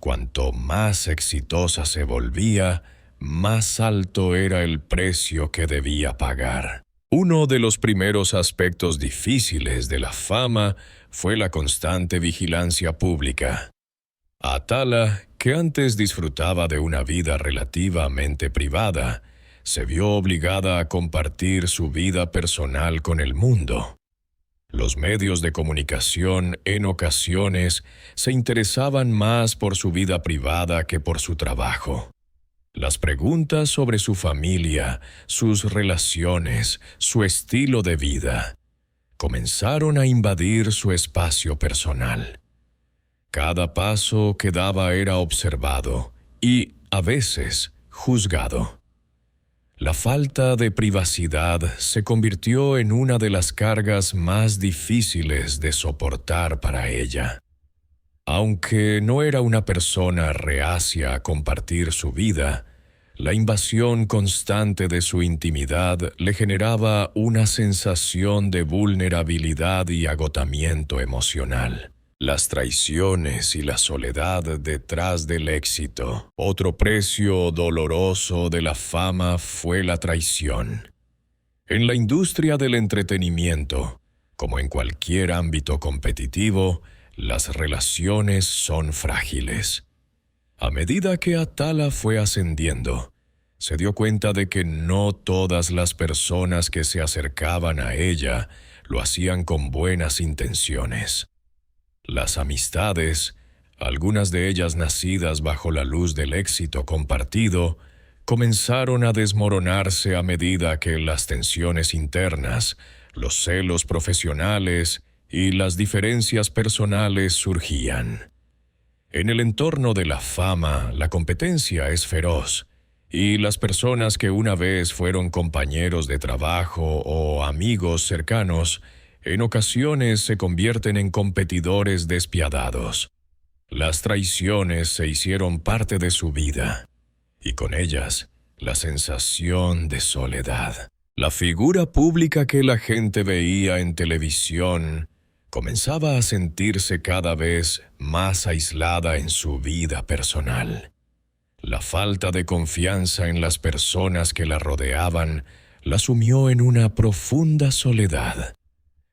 Cuanto más exitosa se volvía, más alto era el precio que debía pagar. Uno de los primeros aspectos difíciles de la fama fue la constante vigilancia pública. Atala, que antes disfrutaba de una vida relativamente privada, se vio obligada a compartir su vida personal con el mundo. Los medios de comunicación, en ocasiones, se interesaban más por su vida privada que por su trabajo. Las preguntas sobre su familia, sus relaciones, su estilo de vida, comenzaron a invadir su espacio personal. Cada paso que daba era observado y, a veces, juzgado. La falta de privacidad se convirtió en una de las cargas más difíciles de soportar para ella. Aunque no era una persona reacia a compartir su vida, la invasión constante de su intimidad le generaba una sensación de vulnerabilidad y agotamiento emocional. Las traiciones y la soledad detrás del éxito. Otro precio doloroso de la fama fue la traición. En la industria del entretenimiento, como en cualquier ámbito competitivo, las relaciones son frágiles. A medida que Atala fue ascendiendo, se dio cuenta de que no todas las personas que se acercaban a ella lo hacían con buenas intenciones. Las amistades, algunas de ellas nacidas bajo la luz del éxito compartido, comenzaron a desmoronarse a medida que las tensiones internas, los celos profesionales y las diferencias personales surgían. En el entorno de la fama, la competencia es feroz, y las personas que una vez fueron compañeros de trabajo o amigos cercanos, en ocasiones se convierten en competidores despiadados. Las traiciones se hicieron parte de su vida, y con ellas, la sensación de soledad. La figura pública que la gente veía en televisión comenzaba a sentirse cada vez más aislada en su vida personal. La falta de confianza en las personas que la rodeaban la sumió en una profunda soledad.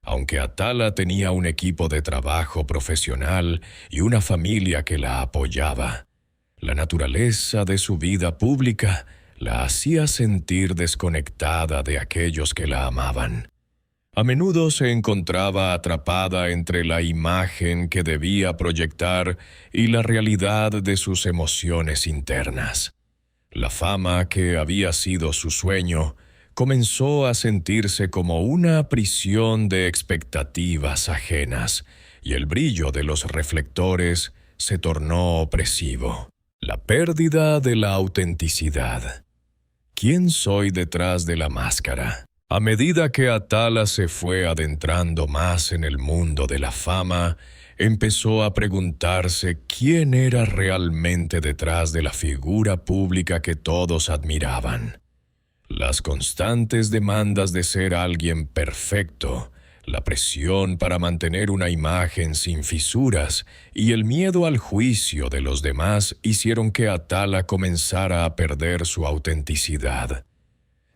Aunque Atala tenía un equipo de trabajo profesional y una familia que la apoyaba, la naturaleza de su vida pública la hacía sentir desconectada de aquellos que la amaban. A menudo se encontraba atrapada entre la imagen que debía proyectar y la realidad de sus emociones internas. La fama que había sido su sueño comenzó a sentirse como una prisión de expectativas ajenas, y el brillo de los reflectores se tornó opresivo. La pérdida de la autenticidad. ¿Quién soy detrás de la máscara? A medida que Atala se fue adentrando más en el mundo de la fama, empezó a preguntarse quién era realmente detrás de la figura pública que todos admiraban. Las constantes demandas de ser alguien perfecto, la presión para mantener una imagen sin fisuras y el miedo al juicio de los demás hicieron que Atala comenzara a perder su autenticidad.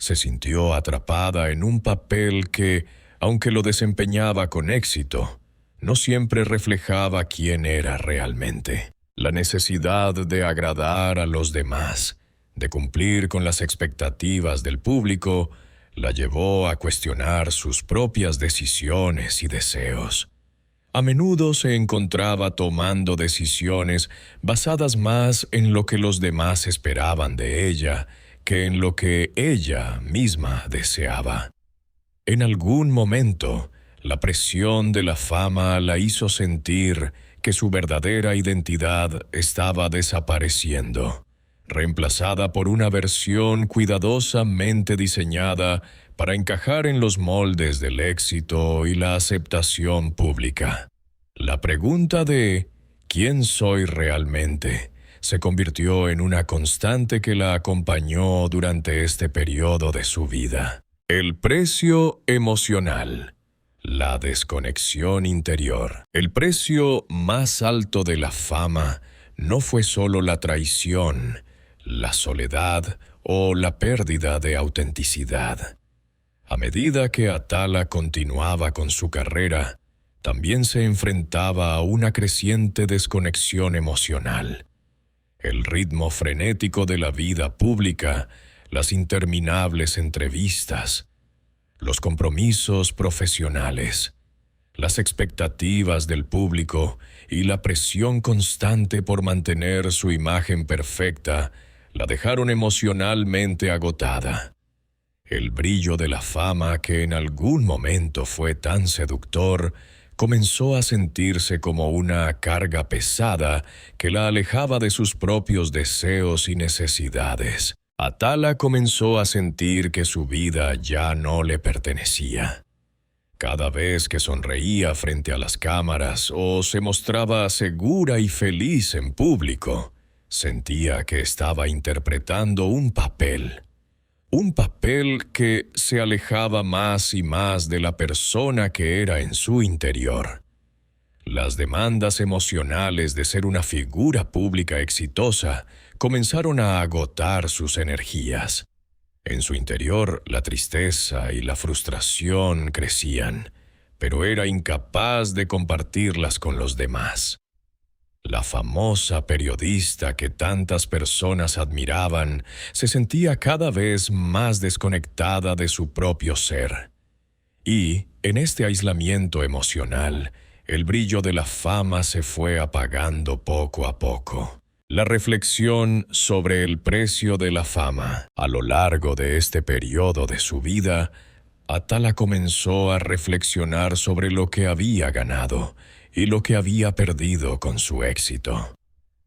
Se sintió atrapada en un papel que, aunque lo desempeñaba con éxito, no siempre reflejaba quién era realmente. La necesidad de agradar a los demás, de cumplir con las expectativas del público, la llevó a cuestionar sus propias decisiones y deseos. A menudo se encontraba tomando decisiones basadas más en lo que los demás esperaban de ella que en lo que ella misma deseaba. En algún momento, la presión de la fama la hizo sentir que su verdadera identidad estaba desapareciendo, reemplazada por una versión cuidadosamente diseñada para encajar en los moldes del éxito y la aceptación pública. La pregunta de ¿quién soy realmente? Se convirtió en una constante que la acompañó durante este periodo de su vida. El precio emocional. La desconexión interior. El precio más alto de la fama no fue solo la traición, la soledad o la pérdida de autenticidad. A medida que Atala continuaba con su carrera, también se enfrentaba a una creciente desconexión emocional. El ritmo frenético de la vida pública, las interminables entrevistas, los compromisos profesionales, las expectativas del público y la presión constante por mantener su imagen perfecta la dejaron emocionalmente agotada. El brillo de la fama, que en algún momento fue tan seductor, comenzó a sentirse como una carga pesada que la alejaba de sus propios deseos y necesidades. Atala comenzó a sentir que su vida ya no le pertenecía. Cada vez que sonreía frente a las cámaras o se mostraba segura y feliz en público, sentía que estaba interpretando un papel que se alejaba más y más de la persona que era en su interior. Las demandas emocionales de ser una figura pública exitosa comenzaron a agotar sus energías. En su interior, la tristeza y la frustración crecían, pero era incapaz de compartirlas con los demás. La famosa periodista que tantas personas admiraban se sentía cada vez más desconectada de su propio ser. Y, en este aislamiento emocional, el brillo de la fama se fue apagando poco a poco. La reflexión sobre el precio de la fama. A lo largo de este periodo de su vida, Atala comenzó a reflexionar sobre lo que había ganado y lo que había perdido con su éxito.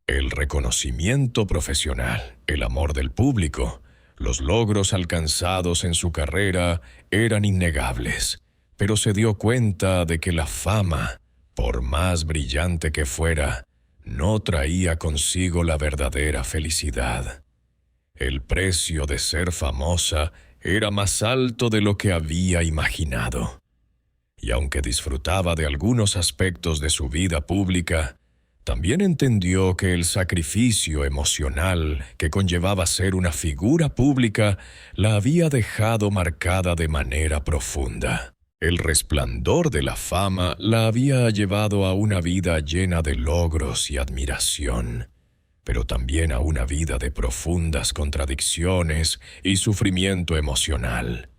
El reconocimiento profesional, el amor del público, los logros alcanzados en su carrera eran innegables, pero se dio cuenta de que la fama, por más brillante que fuera, no traía consigo la verdadera felicidad. El precio de ser famosa era más alto de lo que había imaginado. Y aunque disfrutaba de algunos aspectos de su vida pública, también entendió que el sacrificio emocional que conllevaba ser una figura pública la había dejado marcada de manera profunda. El resplandor de la fama la había llevado a una vida llena de logros y admiración, pero también a una vida de profundas contradicciones y sufrimiento emocional.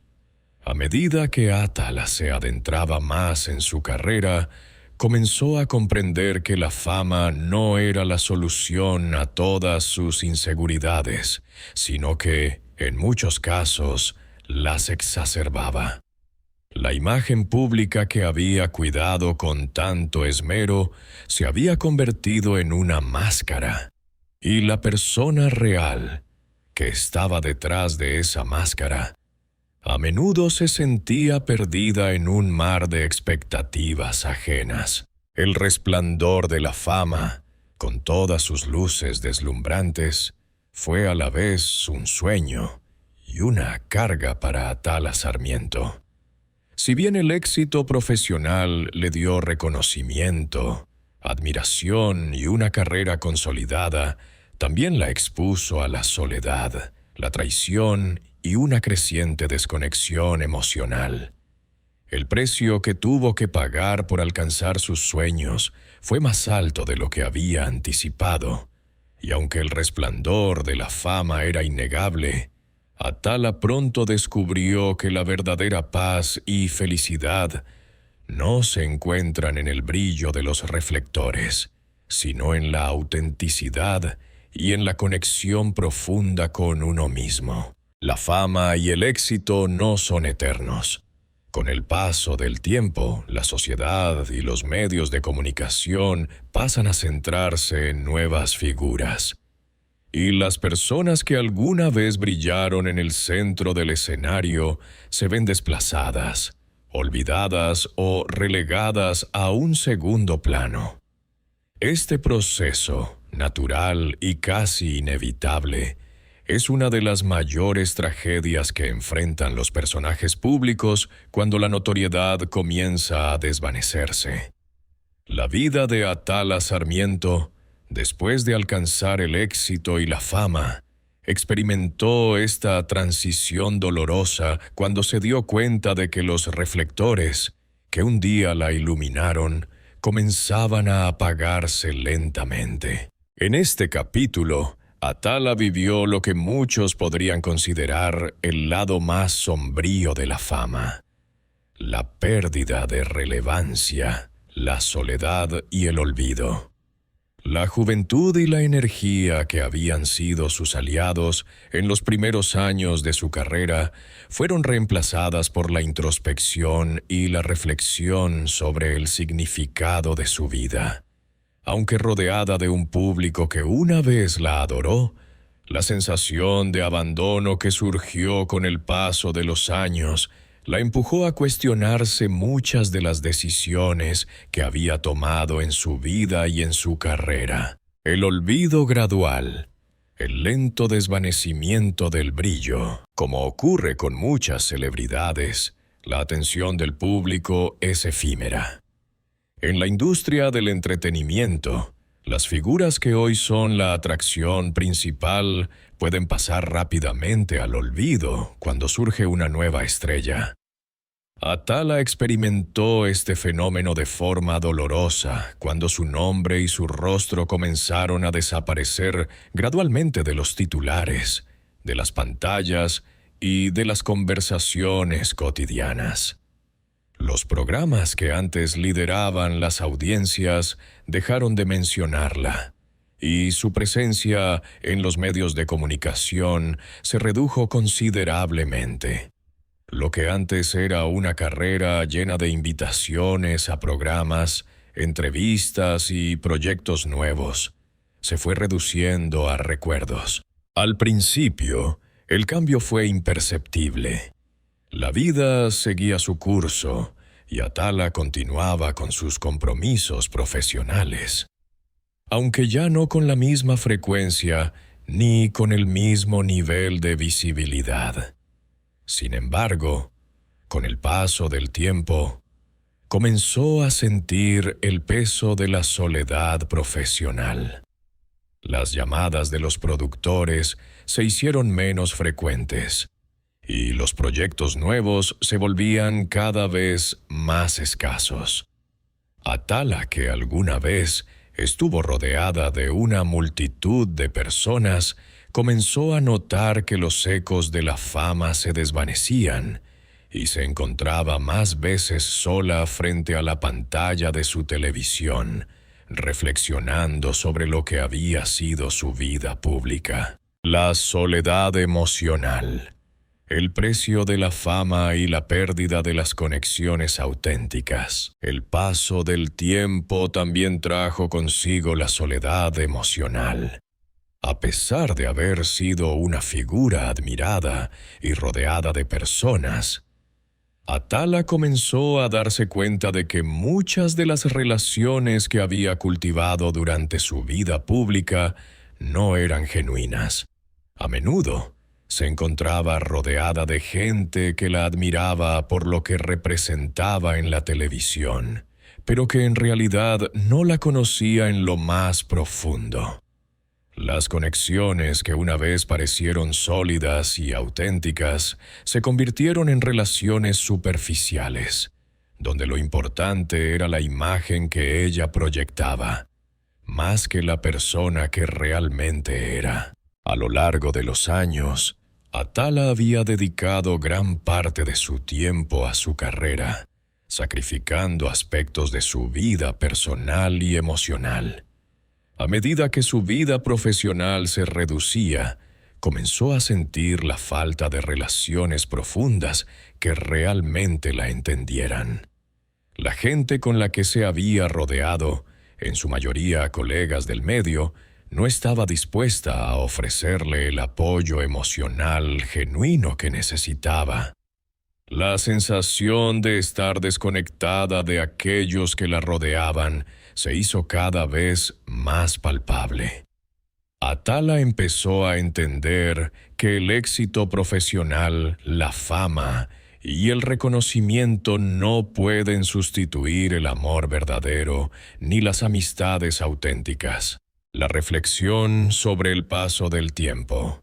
A medida que Atala se adentraba más en su carrera, comenzó a comprender que la fama no era la solución a todas sus inseguridades, sino que, en muchos casos, las exacerbaba. La imagen pública que había cuidado con tanto esmero se había convertido en una máscara, y la persona real, que estaba detrás de esa máscara, a menudo se sentía perdida en un mar de expectativas ajenas. El resplandor de la fama, con todas sus luces deslumbrantes, fue a la vez un sueño y una carga para Atala Sarmiento. Si bien el éxito profesional le dio reconocimiento, admiración y una carrera consolidada, también la expuso a la soledad, la traición y una creciente desconexión emocional. El precio que tuvo que pagar por alcanzar sus sueños fue más alto de lo que había anticipado, y aunque el resplandor de la fama era innegable, Atala pronto descubrió que la verdadera paz y felicidad no se encuentran en el brillo de los reflectores, sino en la autenticidad y en la conexión profunda con uno mismo. La fama y el éxito no son eternos. Con el paso del tiempo, la sociedad y los medios de comunicación pasan a centrarse en nuevas figuras. Y las personas que alguna vez brillaron en el centro del escenario se ven desplazadas, olvidadas o relegadas a un segundo plano. Este proceso, natural y casi inevitable, es una de las mayores tragedias que enfrentan los personajes públicos cuando la notoriedad comienza a desvanecerse. La vida de Atala Sarmiento Después de alcanzar el éxito y la fama, experimentó esta transición dolorosa cuando se dio cuenta de que los reflectores, que un día la iluminaron, comenzaban a apagarse lentamente. En este capítulo, Atala vivió lo que muchos podrían considerar el lado más sombrío de la fama: la pérdida de relevancia, la soledad y el olvido. La juventud y la energía que habían sido sus aliados en los primeros años de su carrera fueron reemplazadas por la introspección y la reflexión sobre el significado de su vida. Aunque rodeada de un público que una vez la adoró, la sensación de abandono que surgió con el paso de los años la empujó a cuestionarse muchas de las decisiones que había tomado en su vida y en su carrera. El olvido gradual, el lento desvanecimiento del brillo. Como ocurre con muchas celebridades, la atención del público es efímera. En la industria del entretenimiento, las figuras que hoy son la atracción principal pueden pasar rápidamente al olvido cuando surge una nueva estrella. Atala experimentó este fenómeno de forma dolorosa cuando su nombre y su rostro comenzaron a desaparecer gradualmente de los titulares, de las pantallas y de las conversaciones cotidianas. Los programas que antes lideraban las audiencias dejaron de mencionarla, y su presencia en los medios de comunicación se redujo considerablemente. Lo que antes era una carrera llena de invitaciones a programas, entrevistas y proyectos nuevos, se fue reduciendo a recuerdos. Al principio, el cambio fue imperceptible. La vida seguía su curso y Atala continuaba con sus compromisos profesionales, aunque ya no con la misma frecuencia ni con el mismo nivel de visibilidad. Sin embargo, con el paso del tiempo, comenzó a sentir el peso de la soledad profesional. Las llamadas de los productores se hicieron menos frecuentes, y los proyectos nuevos se volvían cada vez más escasos. Atala, que alguna vez estuvo rodeada de una multitud de personas, comenzó a notar que los ecos de la fama se desvanecían y se encontraba más veces sola frente a la pantalla de su televisión, reflexionando sobre lo que había sido su vida pública. La soledad emocional, el precio de la fama y la pérdida de las conexiones auténticas. El paso del tiempo también trajo consigo la soledad emocional. A pesar de haber sido una figura admirada y rodeada de personas, Atala comenzó a darse cuenta de que muchas de las relaciones que había cultivado durante su vida pública no eran genuinas. A menudo se encontraba rodeada de gente que la admiraba por lo que representaba en la televisión, pero que en realidad no la conocía en lo más profundo. Las conexiones que una vez parecieron sólidas y auténticas se convirtieron en relaciones superficiales, donde lo importante era la imagen que ella proyectaba, más que la persona que realmente era. A lo largo de los años, Atala había dedicado gran parte de su tiempo a su carrera, sacrificando aspectos de su vida personal y emocional. A medida que su vida profesional se reducía, comenzó a sentir la falta de relaciones profundas que realmente la entendieran. La gente con la que se había rodeado, en su mayoría colegas del medio, no estaba dispuesta a ofrecerle el apoyo emocional genuino que necesitaba. La sensación de estar desconectada de aquellos que la rodeaban se hizo cada vez más palpable. Atala empezó a entender que el éxito profesional, la fama y el reconocimiento no pueden sustituir el amor verdadero ni las amistades auténticas. La reflexión sobre el paso del tiempo.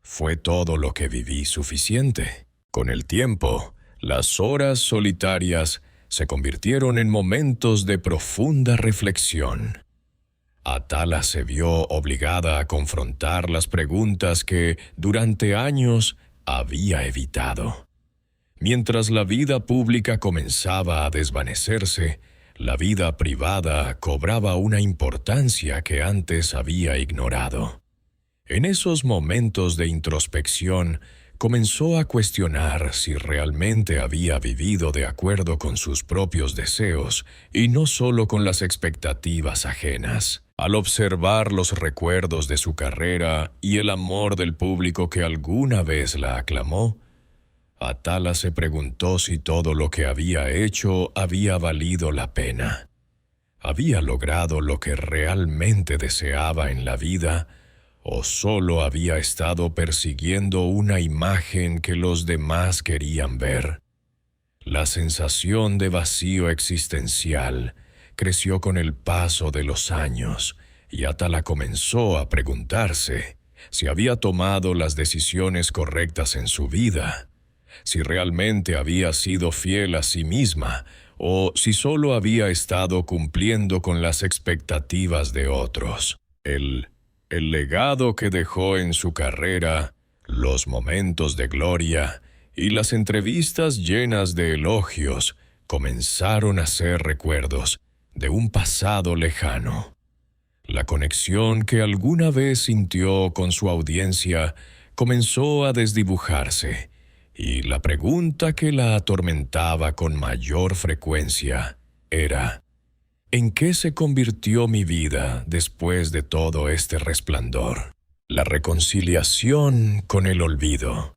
¿Fue todo lo que viví suficiente? Con el tiempo, las horas solitarias se convirtieron en momentos de profunda reflexión. Atala se vio obligada a confrontar las preguntas que, durante años, había evitado. Mientras la vida pública comenzaba a desvanecerse, la vida privada cobraba una importancia que antes había ignorado. En esos momentos de introspección, comenzó a cuestionar si realmente había vivido de acuerdo con sus propios deseos y no solo con las expectativas ajenas. Al observar los recuerdos de su carrera y el amor del público que alguna vez la aclamó, Atala se preguntó si todo lo que había hecho había valido la pena. ¿Había logrado lo que realmente deseaba en la vida o solo había estado persiguiendo una imagen que los demás querían ver? La sensación de vacío existencial creció con el paso de los años y Atala comenzó a preguntarse si había tomado las decisiones correctas en su vida, si realmente había sido fiel a sí misma o si solo había estado cumpliendo con las expectativas de otros. El legado que dejó en su carrera, los momentos de gloria y las entrevistas llenas de elogios comenzaron a ser recuerdos de un pasado lejano. La conexión que alguna vez sintió con su audiencia comenzó a desdibujarse, y la pregunta que la atormentaba con mayor frecuencia era: ¿en qué se convirtió mi vida después de todo este resplandor? La reconciliación con el olvido.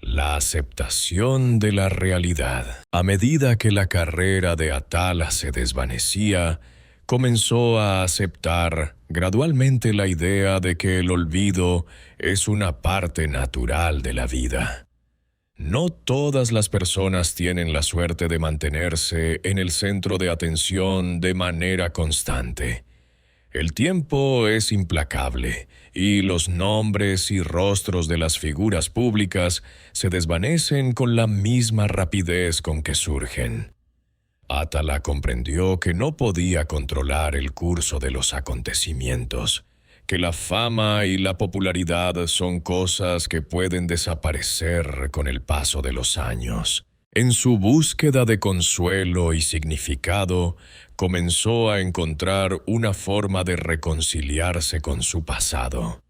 La aceptación de la realidad. A medida que la carrera de Atala se desvanecía, comenzó a aceptar gradualmente la idea de que el olvido es una parte natural de la vida. No todas las personas tienen la suerte de mantenerse en el centro de atención de manera constante. El tiempo es implacable y los nombres y rostros de las figuras públicas se desvanecen con la misma rapidez con que surgen. Atala comprendió que no podía controlar el curso de los acontecimientos, que la fama y la popularidad son cosas que pueden desaparecer con el paso de los años. En su búsqueda de consuelo y significado, comenzó a encontrar una forma de reconciliarse con su pasado.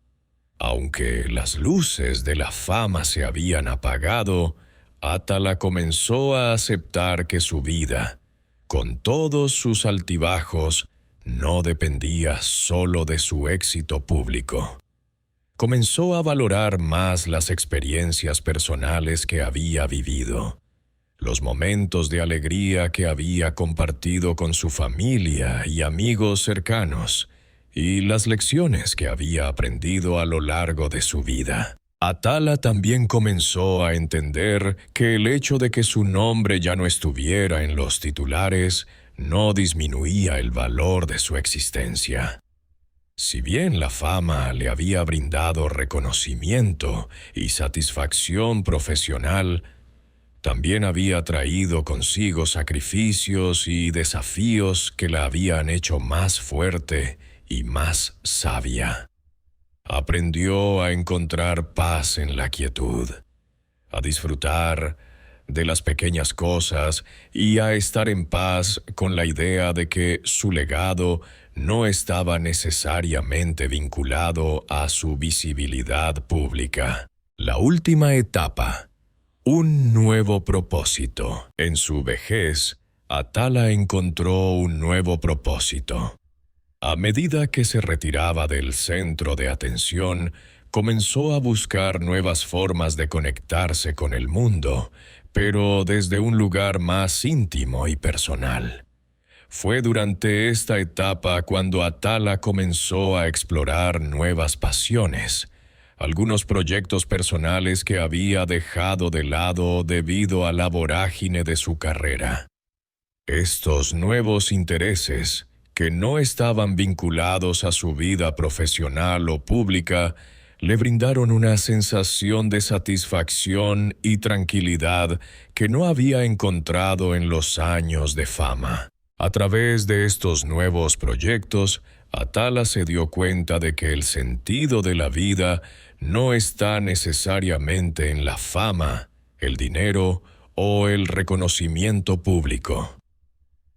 Aunque las luces de la fama se habían apagado, Atala comenzó a aceptar que su vida, con todos sus altibajos, no dependía solo de su éxito público. Comenzó a valorar más las experiencias personales que había vivido, los momentos de alegría que había compartido con su familia y amigos cercanos, y las lecciones que había aprendido a lo largo de su vida. Atala también comenzó a entender que el hecho de que su nombre ya no estuviera en los titulares no disminuía el valor de su existencia. Si bien la fama le había brindado reconocimiento y satisfacción profesional, también había traído consigo sacrificios y desafíos que la habían hecho más fuerte y más sabia. Aprendió a encontrar paz en la quietud, a disfrutar de las pequeñas cosas y a estar en paz con la idea de que su legado no estaba necesariamente vinculado a su visibilidad pública. La última etapa. Un nuevo propósito. En su vejez, Atala encontró un nuevo propósito. A medida que se retiraba del centro de atención, comenzó a buscar nuevas formas de conectarse con el mundo, pero desde un lugar más íntimo y personal. Fue durante esta etapa cuando Atala comenzó a explorar nuevas pasiones, algunos proyectos personales que había dejado de lado debido a la vorágine de su carrera. Estos nuevos intereses que no estaban vinculados a su vida profesional o pública, le brindaron una sensación de satisfacción y tranquilidad que no había encontrado en los años de fama. A través de estos nuevos proyectos, Atala se dio cuenta de que el sentido de la vida no está necesariamente en la fama, el dinero o el reconocimiento público.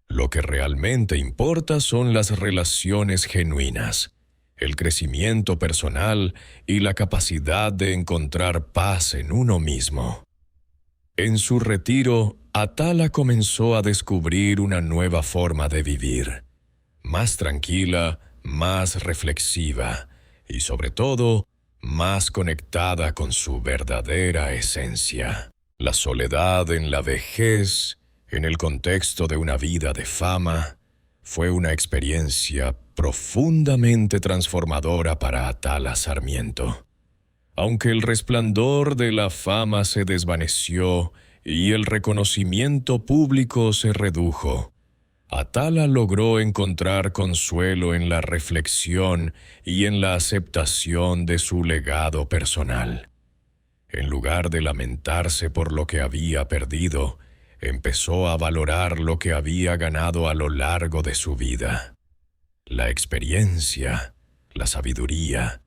Lo que realmente importa son las relaciones genuinas, el crecimiento personal y la capacidad de encontrar paz en uno mismo. En su retiro, Atala comenzó a descubrir una nueva forma de vivir, más tranquila, más reflexiva y, sobre todo, más conectada con su verdadera esencia. La soledad en la vejez, en el contexto de una vida de fama, fue una experiencia profundamente transformadora para Atala Sarmiento. Aunque el resplandor de la fama se desvaneció y el reconocimiento público se redujo, Atala logró encontrar consuelo en la reflexión y en la aceptación de su legado personal. En lugar de lamentarse por lo que había perdido, empezó a valorar lo que había ganado a lo largo de su vida: la experiencia, la sabiduría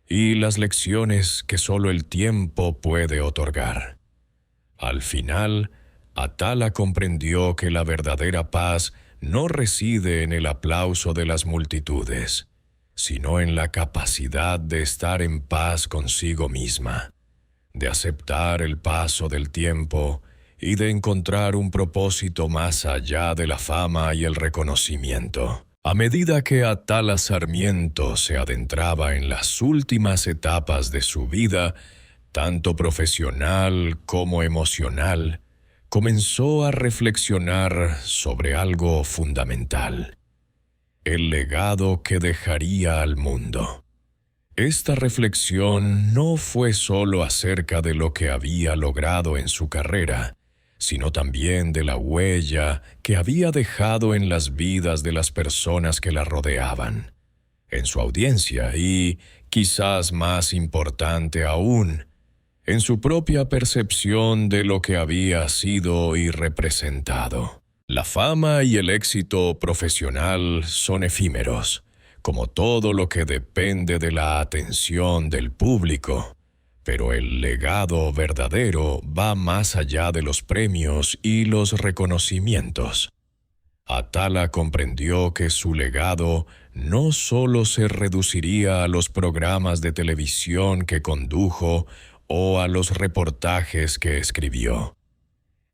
y las lecciones que solo el tiempo puede otorgar. Al final, Atala comprendió que la verdadera paz no reside en el aplauso de las multitudes, sino en la capacidad de estar en paz consigo misma, de aceptar el paso del tiempo y de encontrar un propósito más allá de la fama y el reconocimiento. A medida que Atala Sarmiento se adentraba en las últimas etapas de su vida, tanto profesional como emocional, comenzó a reflexionar sobre algo fundamental: el legado que dejaría al mundo. Esta reflexión no fue solo acerca de lo que había logrado en su carrera, sino también de la huella que había dejado en las vidas de las personas que la rodeaban, en su audiencia y, quizás más importante aún, en su propia percepción de lo que había sido y representado. La fama y el éxito profesional son efímeros, como todo lo que depende de la atención del público, pero el legado verdadero va más allá de los premios y los reconocimientos. Atala comprendió que su legado no solo se reduciría a los programas de televisión que condujo o a los reportajes que escribió.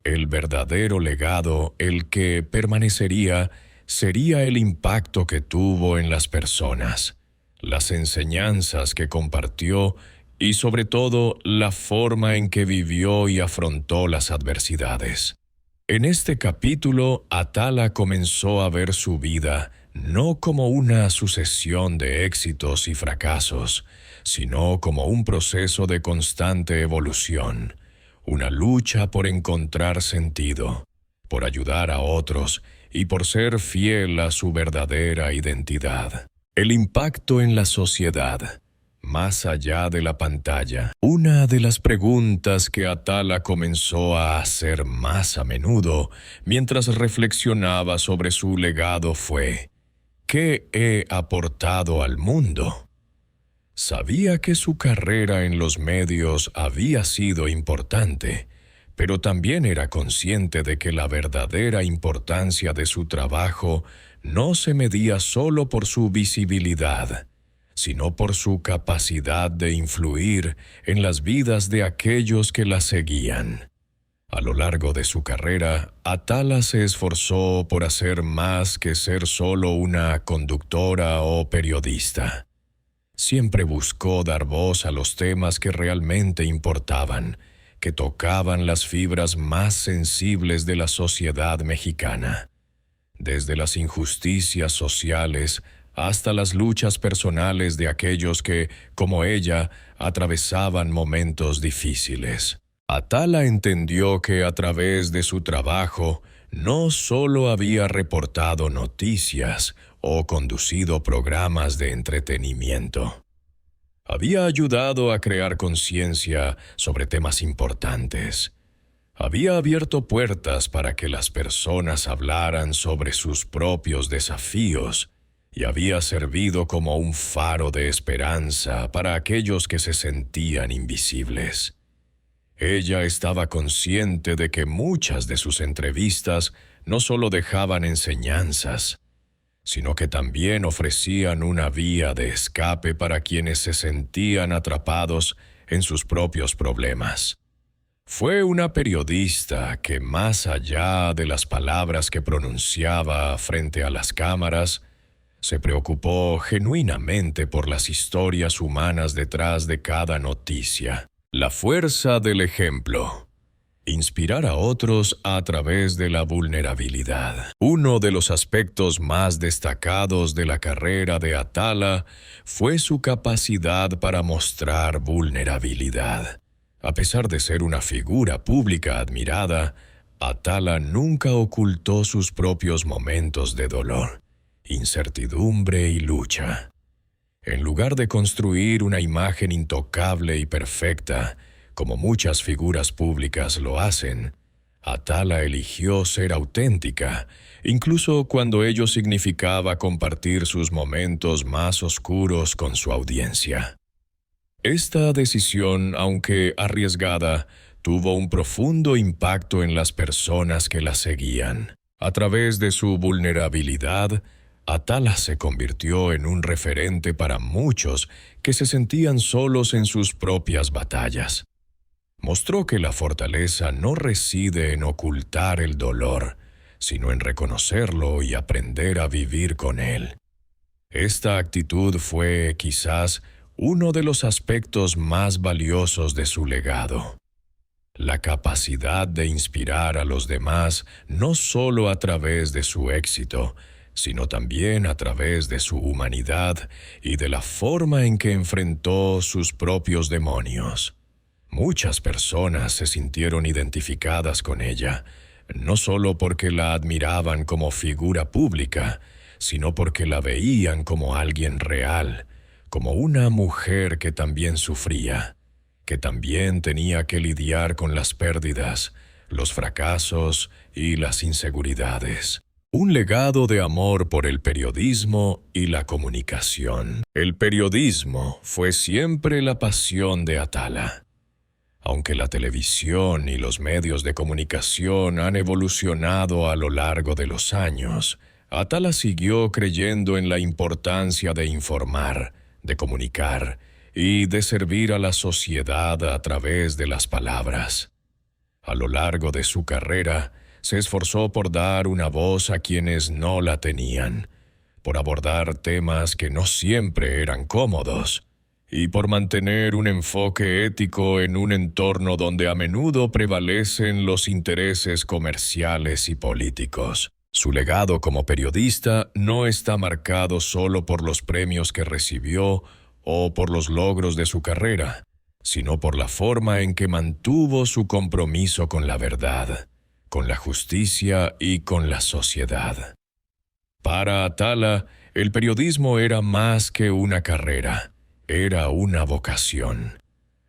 El verdadero legado, el que permanecería, sería el impacto que tuvo en las personas, las enseñanzas que compartió y, sobre todo, la forma en que vivió y afrontó las adversidades. En este capítulo, Atala comenzó a ver su vida no como una sucesión de éxitos y fracasos, sino como un proceso de constante evolución, una lucha por encontrar sentido, por ayudar a otros y por ser fiel a su verdadera identidad. El impacto en la sociedad, más allá de la pantalla. Una de las preguntas que Atala comenzó a hacer más a menudo mientras reflexionaba sobre su legado fue: ¿qué he aportado al mundo? Sabía que su carrera en los medios había sido importante, pero también era consciente de que la verdadera importancia de su trabajo no se medía solo por su visibilidad, sino por su capacidad de influir en las vidas de aquellos que la seguían. A lo largo de su carrera, Atala se esforzó por hacer más que ser solo una conductora o periodista. Siempre buscó dar voz a los temas que realmente importaban, que tocaban las fibras más sensibles de la sociedad mexicana, desde las injusticias sociales hasta las luchas personales de aquellos que, como ella, atravesaban momentos difíciles. Atala entendió que a través de su trabajo no solo había reportado noticias o conducido programas de entretenimiento. Había ayudado a crear conciencia sobre temas importantes. Había abierto puertas para que las personas hablaran sobre sus propios desafíos y había servido como un faro de esperanza para aquellos que se sentían invisibles. Ella estaba consciente de que muchas de sus entrevistas no solo dejaban enseñanzas, sino que también ofrecían una vía de escape para quienes se sentían atrapados en sus propios problemas. Fue una periodista que, más allá de las palabras que pronunciaba frente a las cámaras, se preocupó genuinamente por las historias humanas detrás de cada noticia. La fuerza del ejemplo. Inspirar a otros a través de la vulnerabilidad. Uno de los aspectos más destacados de la carrera de Atala fue su capacidad para mostrar vulnerabilidad. A pesar de ser una figura pública admirada, Atala nunca ocultó sus propios momentos de dolor, incertidumbre y lucha. En lugar de construir una imagen intocable y perfecta, como muchas figuras públicas lo hacen, Atala eligió ser auténtica, incluso cuando ello significaba compartir sus momentos más oscuros con su audiencia. Esta decisión, aunque arriesgada, tuvo un profundo impacto en las personas que la seguían. A través de su vulnerabilidad, Atala se convirtió en un referente para muchos que se sentían solos en sus propias batallas. Mostró que la fortaleza no reside en ocultar el dolor, sino en reconocerlo y aprender a vivir con él. Esta actitud fue, quizás, uno de los aspectos más valiosos de su legado. La capacidad de inspirar a los demás no solo a través de su éxito, sino también a través de su humanidad y de la forma en que enfrentó sus propios demonios. Muchas personas se sintieron identificadas con ella, no solo porque la admiraban como figura pública, sino porque la veían como alguien real, como una mujer que también sufría, que también tenía que lidiar con las pérdidas, los fracasos y las inseguridades. Un legado de amor por el periodismo y la comunicación. El periodismo fue siempre la pasión de Atala. Aunque la televisión y los medios de comunicación han evolucionado a lo largo de los años, Atala siguió creyendo en la importancia de informar, de comunicar y de servir a la sociedad a través de las palabras. A lo largo de su carrera, se esforzó por dar una voz a quienes no la tenían, por abordar temas que no siempre eran cómodos, y por mantener un enfoque ético en un entorno donde a menudo prevalecen los intereses comerciales y políticos. Su legado como periodista no está marcado solo por los premios que recibió o por los logros de su carrera, sino por la forma en que mantuvo su compromiso con la verdad, con la justicia y con la sociedad. Para Atala, el periodismo era más que una carrera. Era una vocación.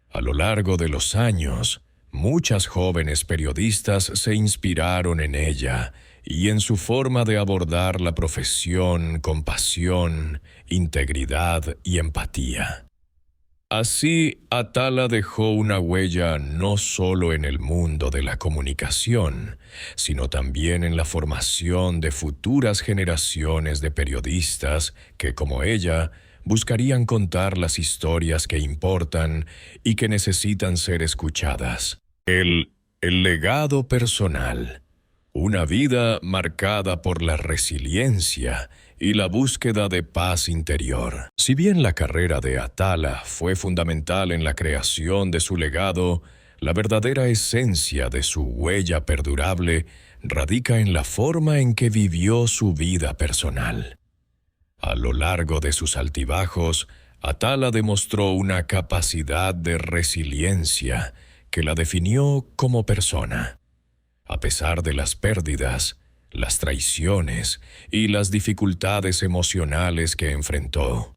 A lo largo de los años, muchas jóvenes periodistas se inspiraron en ella y en su forma de abordar la profesión con pasión, integridad y empatía. Así, Atala dejó una huella no solo en el mundo de la comunicación, sino también en la formación de futuras generaciones de periodistas que, como ella, buscarían contar las historias que importan y que necesitan ser escuchadas. El legado personal. Una vida marcada por la resiliencia y la búsqueda de paz interior. Si bien la carrera de Atala fue fundamental en la creación de su legado, la verdadera esencia de su huella perdurable radica en la forma en que vivió su vida personal. A lo largo de sus altibajos, Atala demostró una capacidad de resiliencia que la definió como persona. A pesar de las pérdidas, las traiciones y las dificultades emocionales que enfrentó.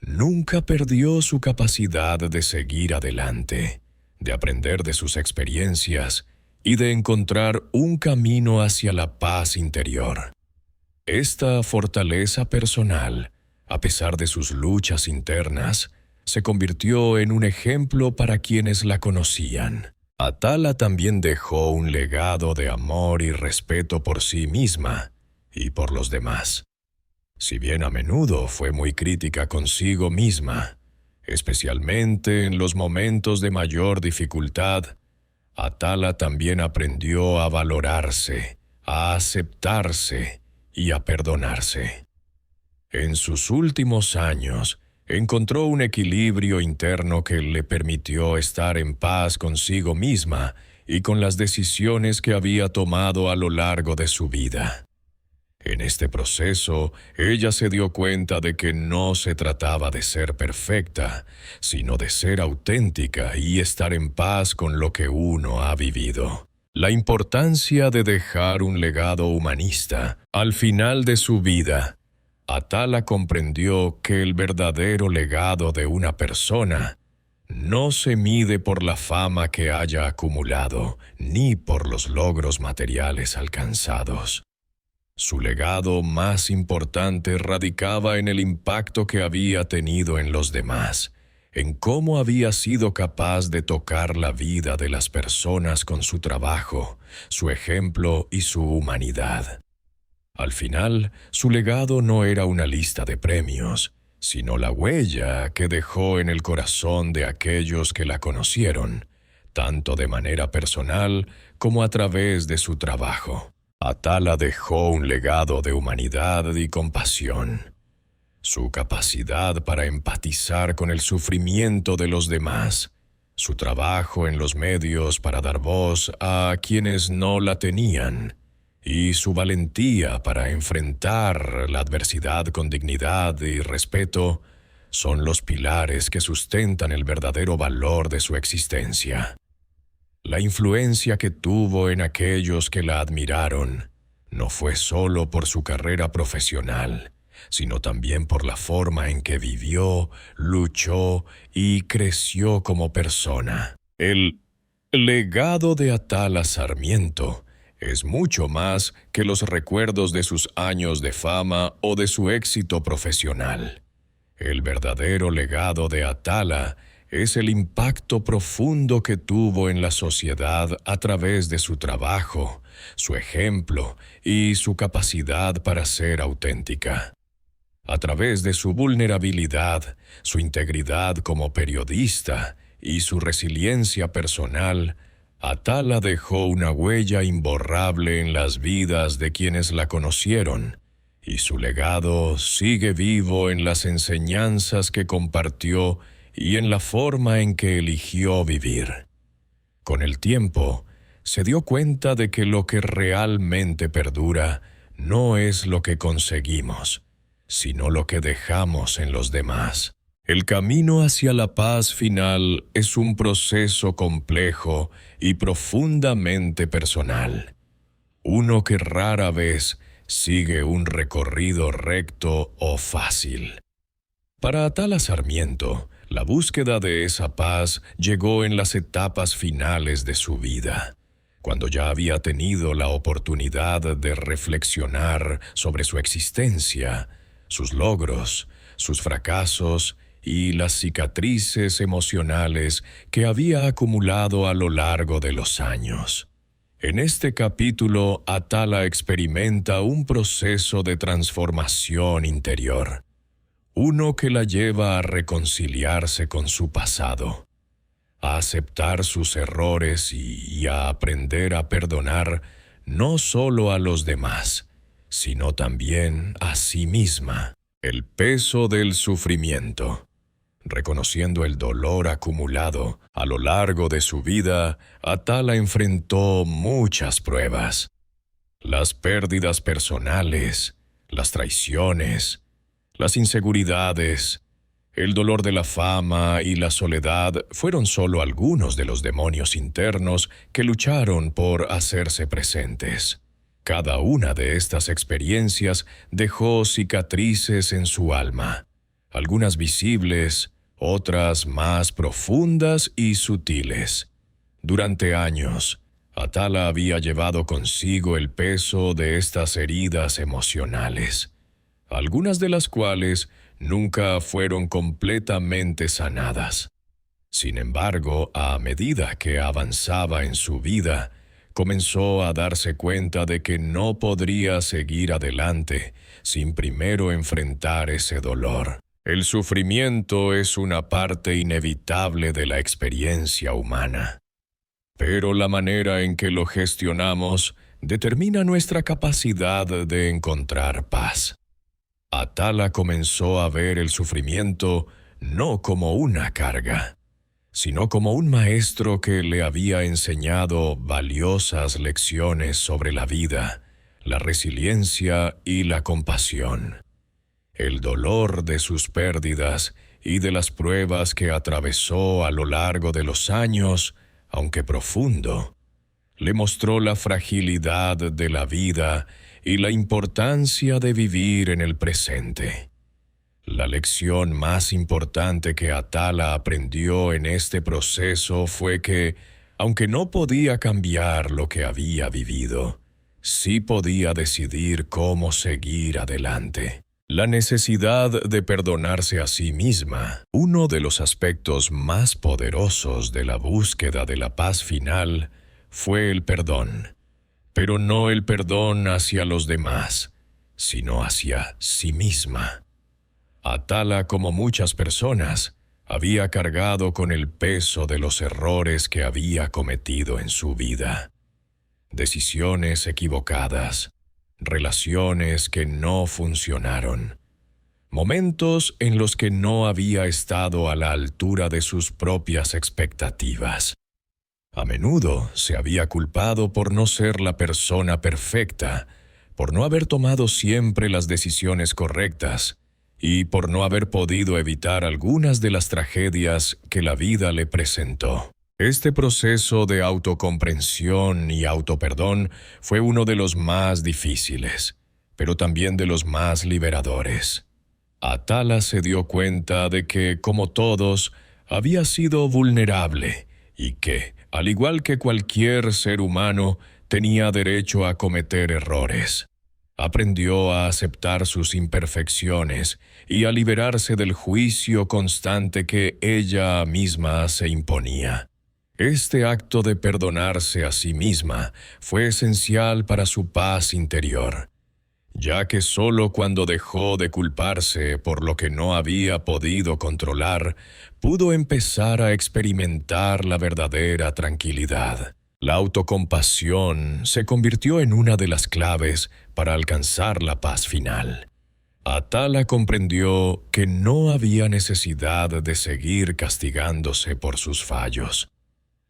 Nunca perdió su capacidad de seguir adelante, de aprender de sus experiencias y de encontrar un camino hacia la paz interior. Esta fortaleza personal, a pesar de sus luchas internas, se convirtió en un ejemplo para quienes la conocían. Atala también dejó un legado de amor y respeto por sí misma y por los demás. Si bien a menudo fue muy crítica consigo misma, especialmente en los momentos de mayor dificultad, Atala también aprendió a valorarse, a aceptarse y a perdonarse. En sus últimos años, encontró un equilibrio interno que le permitió estar en paz consigo misma y con las decisiones que había tomado a lo largo de su vida. En este proceso, ella se dio cuenta de que no se trataba de ser perfecta, sino de ser auténtica y estar en paz con lo que uno ha vivido. La importancia de dejar un legado humanista al final de su vida. Atala comprendió que el verdadero legado de una persona no se mide por la fama que haya acumulado, ni por los logros materiales alcanzados. Su legado más importante radicaba en el impacto que había tenido en los demás, en cómo había sido capaz de tocar la vida de las personas con su trabajo, su ejemplo y su humanidad. Al final, su legado no era una lista de premios, sino la huella que dejó en el corazón de aquellos que la conocieron, tanto de manera personal como a través de su trabajo. Atala dejó un legado de humanidad y compasión. Su capacidad para empatizar con el sufrimiento de los demás, su trabajo en los medios para dar voz a quienes no la tenían, y su valentía para enfrentar la adversidad con dignidad y respeto son los pilares que sustentan el verdadero valor de su existencia. La influencia que tuvo en aquellos que la admiraron no fue solo por su carrera profesional, sino también por la forma en que vivió, luchó y creció como persona. El legado de Atala Sarmiento es mucho más que los recuerdos de sus años de fama o de su éxito profesional. El verdadero legado de Atala es el impacto profundo que tuvo en la sociedad a través de su trabajo, su ejemplo y su capacidad para ser auténtica. A través de su vulnerabilidad, su integridad como periodista y su resiliencia personal, Atala dejó una huella imborrable en las vidas de quienes la conocieron, y su legado sigue vivo en las enseñanzas que compartió y en la forma en que eligió vivir. Con el tiempo, se dio cuenta de que lo que realmente perdura no es lo que conseguimos, sino lo que dejamos en los demás. El camino hacia la paz final es un proceso complejo y profundamente personal, uno que rara vez sigue un recorrido recto o fácil. Para Atala Sarmiento, la búsqueda de esa paz llegó en las etapas finales de su vida, cuando ya había tenido la oportunidad de reflexionar sobre su existencia, sus logros, sus fracasos y las cicatrices emocionales que había acumulado a lo largo de los años. En este capítulo, Atala experimenta un proceso de transformación interior, uno que la lleva a reconciliarse con su pasado, a aceptar sus errores y a aprender a perdonar no solo a los demás, sino también a sí misma. El peso del sufrimiento. Reconociendo el dolor acumulado a lo largo de su vida, Atala enfrentó muchas pruebas. Las pérdidas personales, las traiciones, las inseguridades, el dolor de la fama y la soledad fueron solo algunos de los demonios internos que lucharon por hacerse presentes. Cada una de estas experiencias dejó cicatrices en su alma, algunas visibles, otras más profundas y sutiles. Durante años, Atala había llevado consigo el peso de estas heridas emocionales, algunas de las cuales nunca fueron completamente sanadas. Sin embargo, a medida que avanzaba en su vida, comenzó a darse cuenta de que no podría seguir adelante sin primero enfrentar ese dolor. El sufrimiento es una parte inevitable de la experiencia humana, pero la manera en que lo gestionamos determina nuestra capacidad de encontrar paz. Atala comenzó a ver el sufrimiento no como una carga, sino como un maestro que le había enseñado valiosas lecciones sobre la vida, la resiliencia y la compasión. El dolor de sus pérdidas y de las pruebas que atravesó a lo largo de los años, aunque profundo, le mostró la fragilidad de la vida y la importancia de vivir en el presente. La lección más importante que Atala aprendió en este proceso fue que, aunque no podía cambiar lo que había vivido, sí podía decidir cómo seguir adelante. La necesidad de perdonarse a sí misma, uno de los aspectos más poderosos de la búsqueda de la paz final, fue el perdón, pero no el perdón hacia los demás, sino hacia sí misma. Atala, como muchas personas, había cargado con el peso de los errores que había cometido en su vida. Decisiones equivocadas, relaciones que no funcionaron, momentos en los que no había estado a la altura de sus propias expectativas. A menudo se había culpado por no ser la persona perfecta, por no haber tomado siempre las decisiones correctas, y por no haber podido evitar algunas de las tragedias que la vida le presentó. Este proceso de autocomprensión y autoperdón fue uno de los más difíciles, pero también de los más liberadores. Atala se dio cuenta de que, como todos, había sido vulnerable y que, al igual que cualquier ser humano, tenía derecho a cometer errores. Aprendió a aceptar sus imperfecciones y a liberarse del juicio constante que ella misma se imponía. Este acto de perdonarse a sí misma fue esencial para su paz interior, ya que solo cuando dejó de culparse por lo que no había podido controlar, pudo empezar a experimentar la verdadera tranquilidad. La autocompasión se convirtió en una de las claves para alcanzar la paz final. Atala comprendió que no había necesidad de seguir castigándose por sus fallos.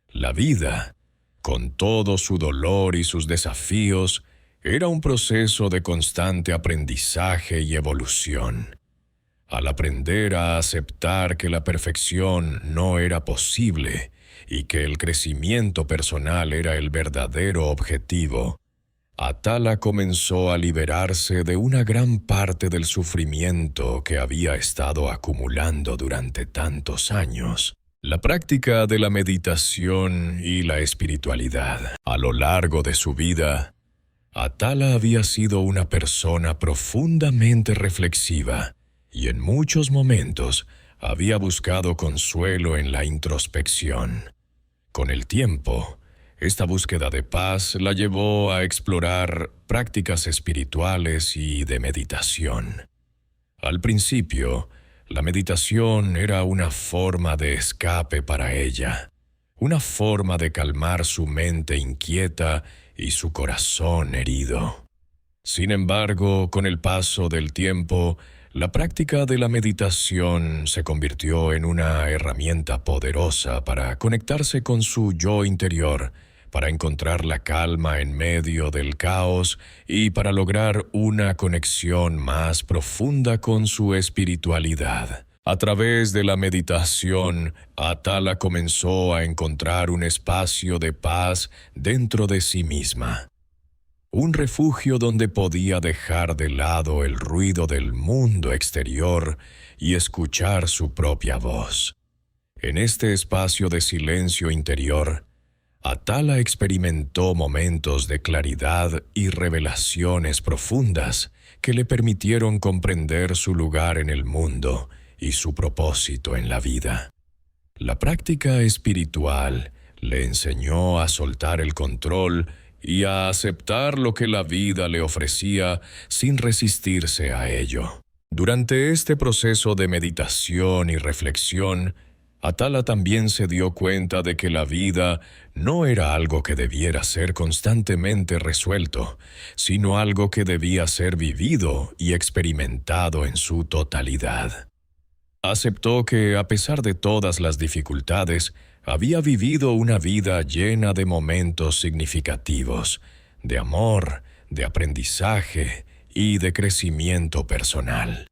La vida, con todo su dolor y sus desafíos, era un proceso de constante aprendizaje y evolución. Al aprender a aceptar que la perfección no era posible y que el crecimiento personal era el verdadero objetivo, Atala comenzó a liberarse de una gran parte del sufrimiento que había estado acumulando durante tantos años. La práctica de la meditación y la espiritualidad. A lo largo de su vida, Atala había sido una persona profundamente reflexiva y en muchos momentos había buscado consuelo en la introspección. Con el tiempo, esta búsqueda de paz la llevó a explorar prácticas espirituales y de meditación. Al principio, la meditación era una forma de escape para ella, una forma de calmar su mente inquieta y su corazón herido. Sin embargo, con el paso del tiempo, la práctica de la meditación se convirtió en una herramienta poderosa para conectarse con su yo interior, para encontrar la calma en medio del caos y para lograr una conexión más profunda con su espiritualidad. A través de la meditación, Atala comenzó a encontrar un espacio de paz dentro de sí misma. un refugio donde podía dejar de lado el ruido del mundo exterior y escuchar su propia voz. En este espacio de silencio interior, Atala experimentó momentos de claridad y revelaciones profundas que le permitieron comprender su lugar en el mundo y su propósito en la vida. La práctica espiritual le enseñó a soltar el control y a aceptar lo que la vida le ofrecía sin resistirse a ello. Durante este proceso de meditación y reflexión, Atala también se dio cuenta de que la vida no era algo que debiera ser constantemente resuelto, sino algo que debía ser vivido y experimentado en su totalidad. Aceptó que, a pesar de todas las dificultades, había vivido una vida llena de momentos significativos, de amor, de aprendizaje y de crecimiento personal.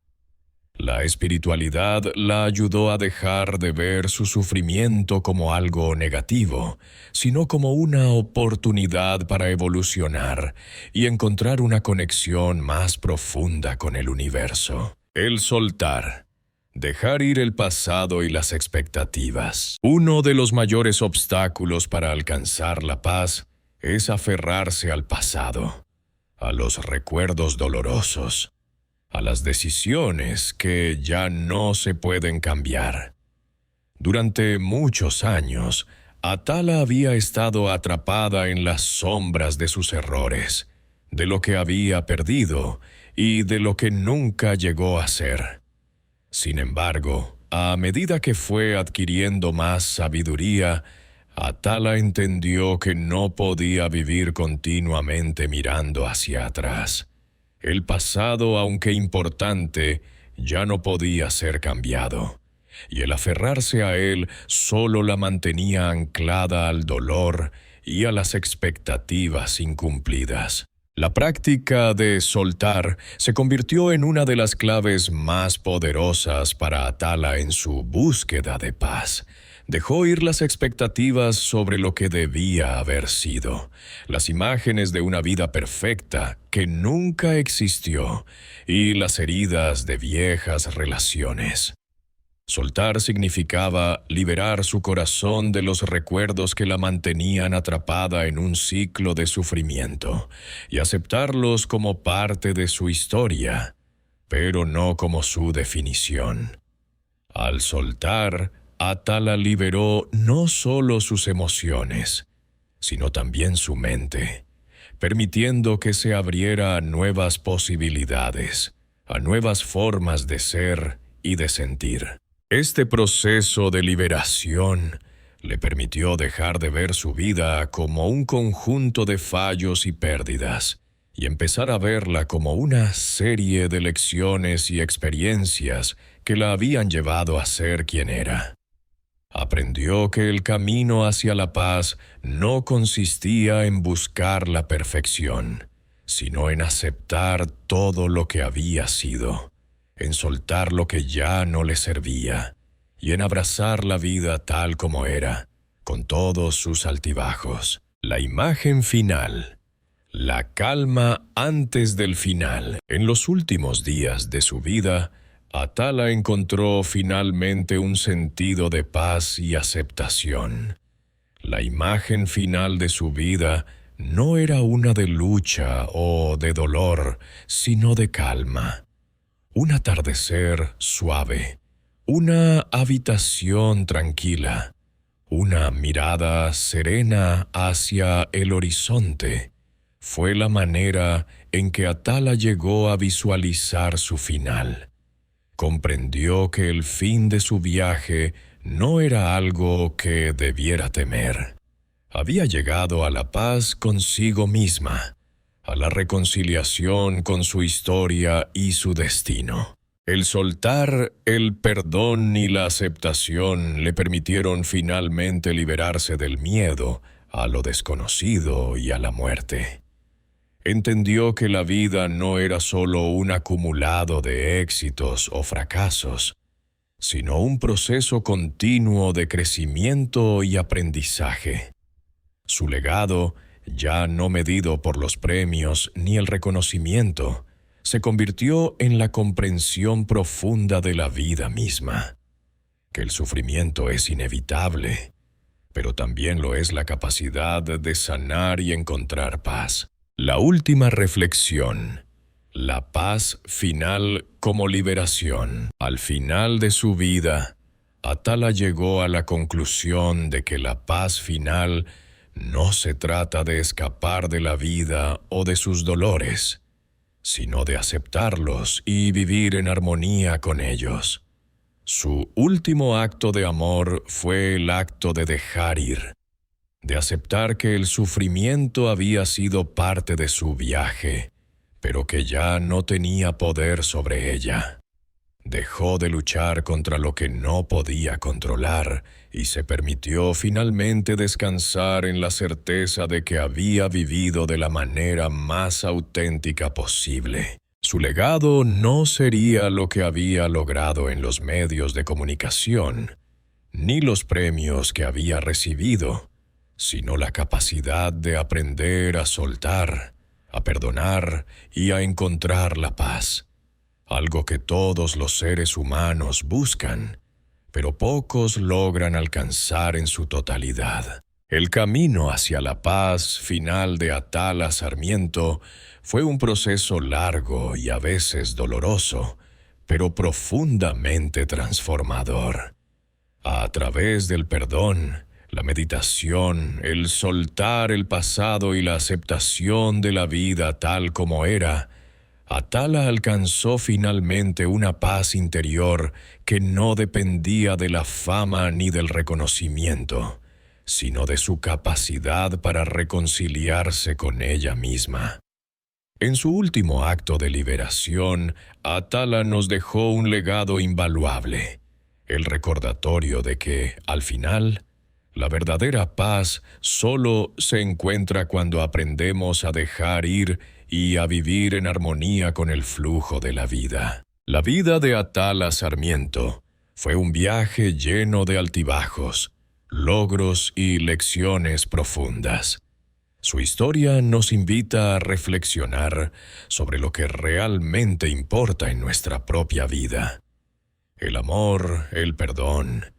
La espiritualidad la ayudó a dejar de ver su sufrimiento como algo negativo, sino como una oportunidad para evolucionar y encontrar una conexión más profunda con el universo. El soltar. Dejar ir el pasado y las expectativas. Uno de los mayores obstáculos para alcanzar la paz es aferrarse al pasado, a los recuerdos dolorosos, a las decisiones que ya no se pueden cambiar. Durante muchos años, Atala había estado atrapada en las sombras de sus errores, de lo que había perdido y de lo que nunca llegó a ser. Sin embargo, a medida que fue adquiriendo más sabiduría, Atala entendió que no podía vivir continuamente mirando hacia atrás. El pasado, aunque importante, ya no podía ser cambiado, y el aferrarse a él solo la mantenía anclada al dolor y a las expectativas incumplidas. La práctica de soltar se convirtió en una de las claves más poderosas para Atala en su búsqueda de paz. Dejó ir las expectativas sobre lo que debía haber sido, las imágenes de una vida perfecta que nunca existió y las heridas de viejas relaciones. Soltar significaba liberar su corazón de los recuerdos que la mantenían atrapada en un ciclo de sufrimiento y aceptarlos como parte de su historia, pero no como su definición. Al soltar, Atala liberó no solo sus emociones, sino también su mente, permitiendo que se abriera a nuevas posibilidades, a nuevas formas de ser y de sentir. Este proceso de liberación le permitió dejar de ver su vida como un conjunto de fallos y pérdidas y empezar a verla como una serie de lecciones y experiencias que la habían llevado a ser quien era. Aprendió que el camino hacia la paz no consistía en buscar la perfección, sino en aceptar todo lo que había sido, en soltar lo que ya no le servía y en abrazar la vida tal como era, con todos sus altibajos. La imagen final. La calma antes del final. En los últimos días de su vida, Atala encontró finalmente un sentido de paz y aceptación. La imagen final de su vida no era una de lucha o de dolor, sino de calma. Un atardecer suave, una habitación tranquila, una mirada serena hacia el horizonte. Fue la manera en que Atala llegó a visualizar su final. Comprendió que el fin de su viaje no era algo que debiera temer. Había llegado a la paz consigo misma, a la reconciliación con su historia y su destino. El soltar, el perdón y la aceptación le permitieron finalmente liberarse del miedo a lo desconocido y a la muerte. Entendió que la vida no era solo un acumulado de éxitos o fracasos, sino un proceso continuo de crecimiento y aprendizaje. Su legado ya no medido por los premios ni el reconocimiento, se convirtió en la comprensión profunda de la vida misma, que el sufrimiento es inevitable, pero también lo es la capacidad de sanar y encontrar paz. La última reflexión, la paz final como liberación. Al final de su vida, Atala llegó a la conclusión de que la paz final no se trata de escapar de la vida o de sus dolores, sino de aceptarlos y vivir en armonía con ellos. Su último acto de amor fue el acto de dejar ir, de aceptar que el sufrimiento había sido parte de su viaje, pero que ya no tenía poder sobre ella. Dejó de luchar contra lo que no podía controlar y se permitió finalmente descansar en la certeza de que había vivido de la manera más auténtica posible. Su legado no sería lo que había logrado en los medios de comunicación, ni los premios que había recibido, sino la capacidad de aprender a soltar, a perdonar y a encontrar la paz. Algo que todos los seres humanos buscan, pero pocos logran alcanzar en su totalidad. El camino hacia la paz final de Atala Sarmiento fue un proceso largo y a veces doloroso, pero profundamente transformador. A través del perdón, la meditación, el soltar el pasado y la aceptación de la vida tal como era, Atala alcanzó finalmente una paz interior que no dependía de la fama ni del reconocimiento, sino de su capacidad para reconciliarse con ella misma. En su último acto de liberación, Atala nos dejó un legado invaluable, el recordatorio de que, al final, la verdadera paz solo se encuentra cuando aprendemos a dejar ir y a vivir en armonía con el flujo de la vida. La vida de Atala Sarmiento fue un viaje lleno de altibajos, logros y lecciones profundas. Su historia nos invita a reflexionar sobre lo que realmente importa en nuestra propia vida: el amor, el perdón,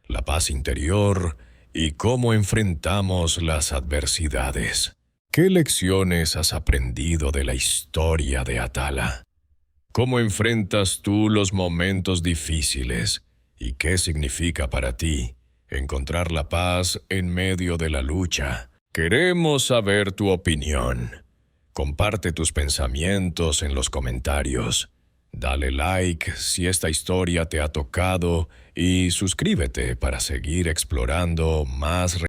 la paz interior y cómo enfrentamos las adversidades. ¿Qué lecciones has aprendido de la historia de Atala? ¿Cómo enfrentas tú los momentos difíciles? ¿Y qué significa para ti encontrar la paz en medio de la lucha? Queremos saber tu opinión. Comparte tus pensamientos en los comentarios. Dale like si esta historia te ha tocado y suscríbete para seguir explorando más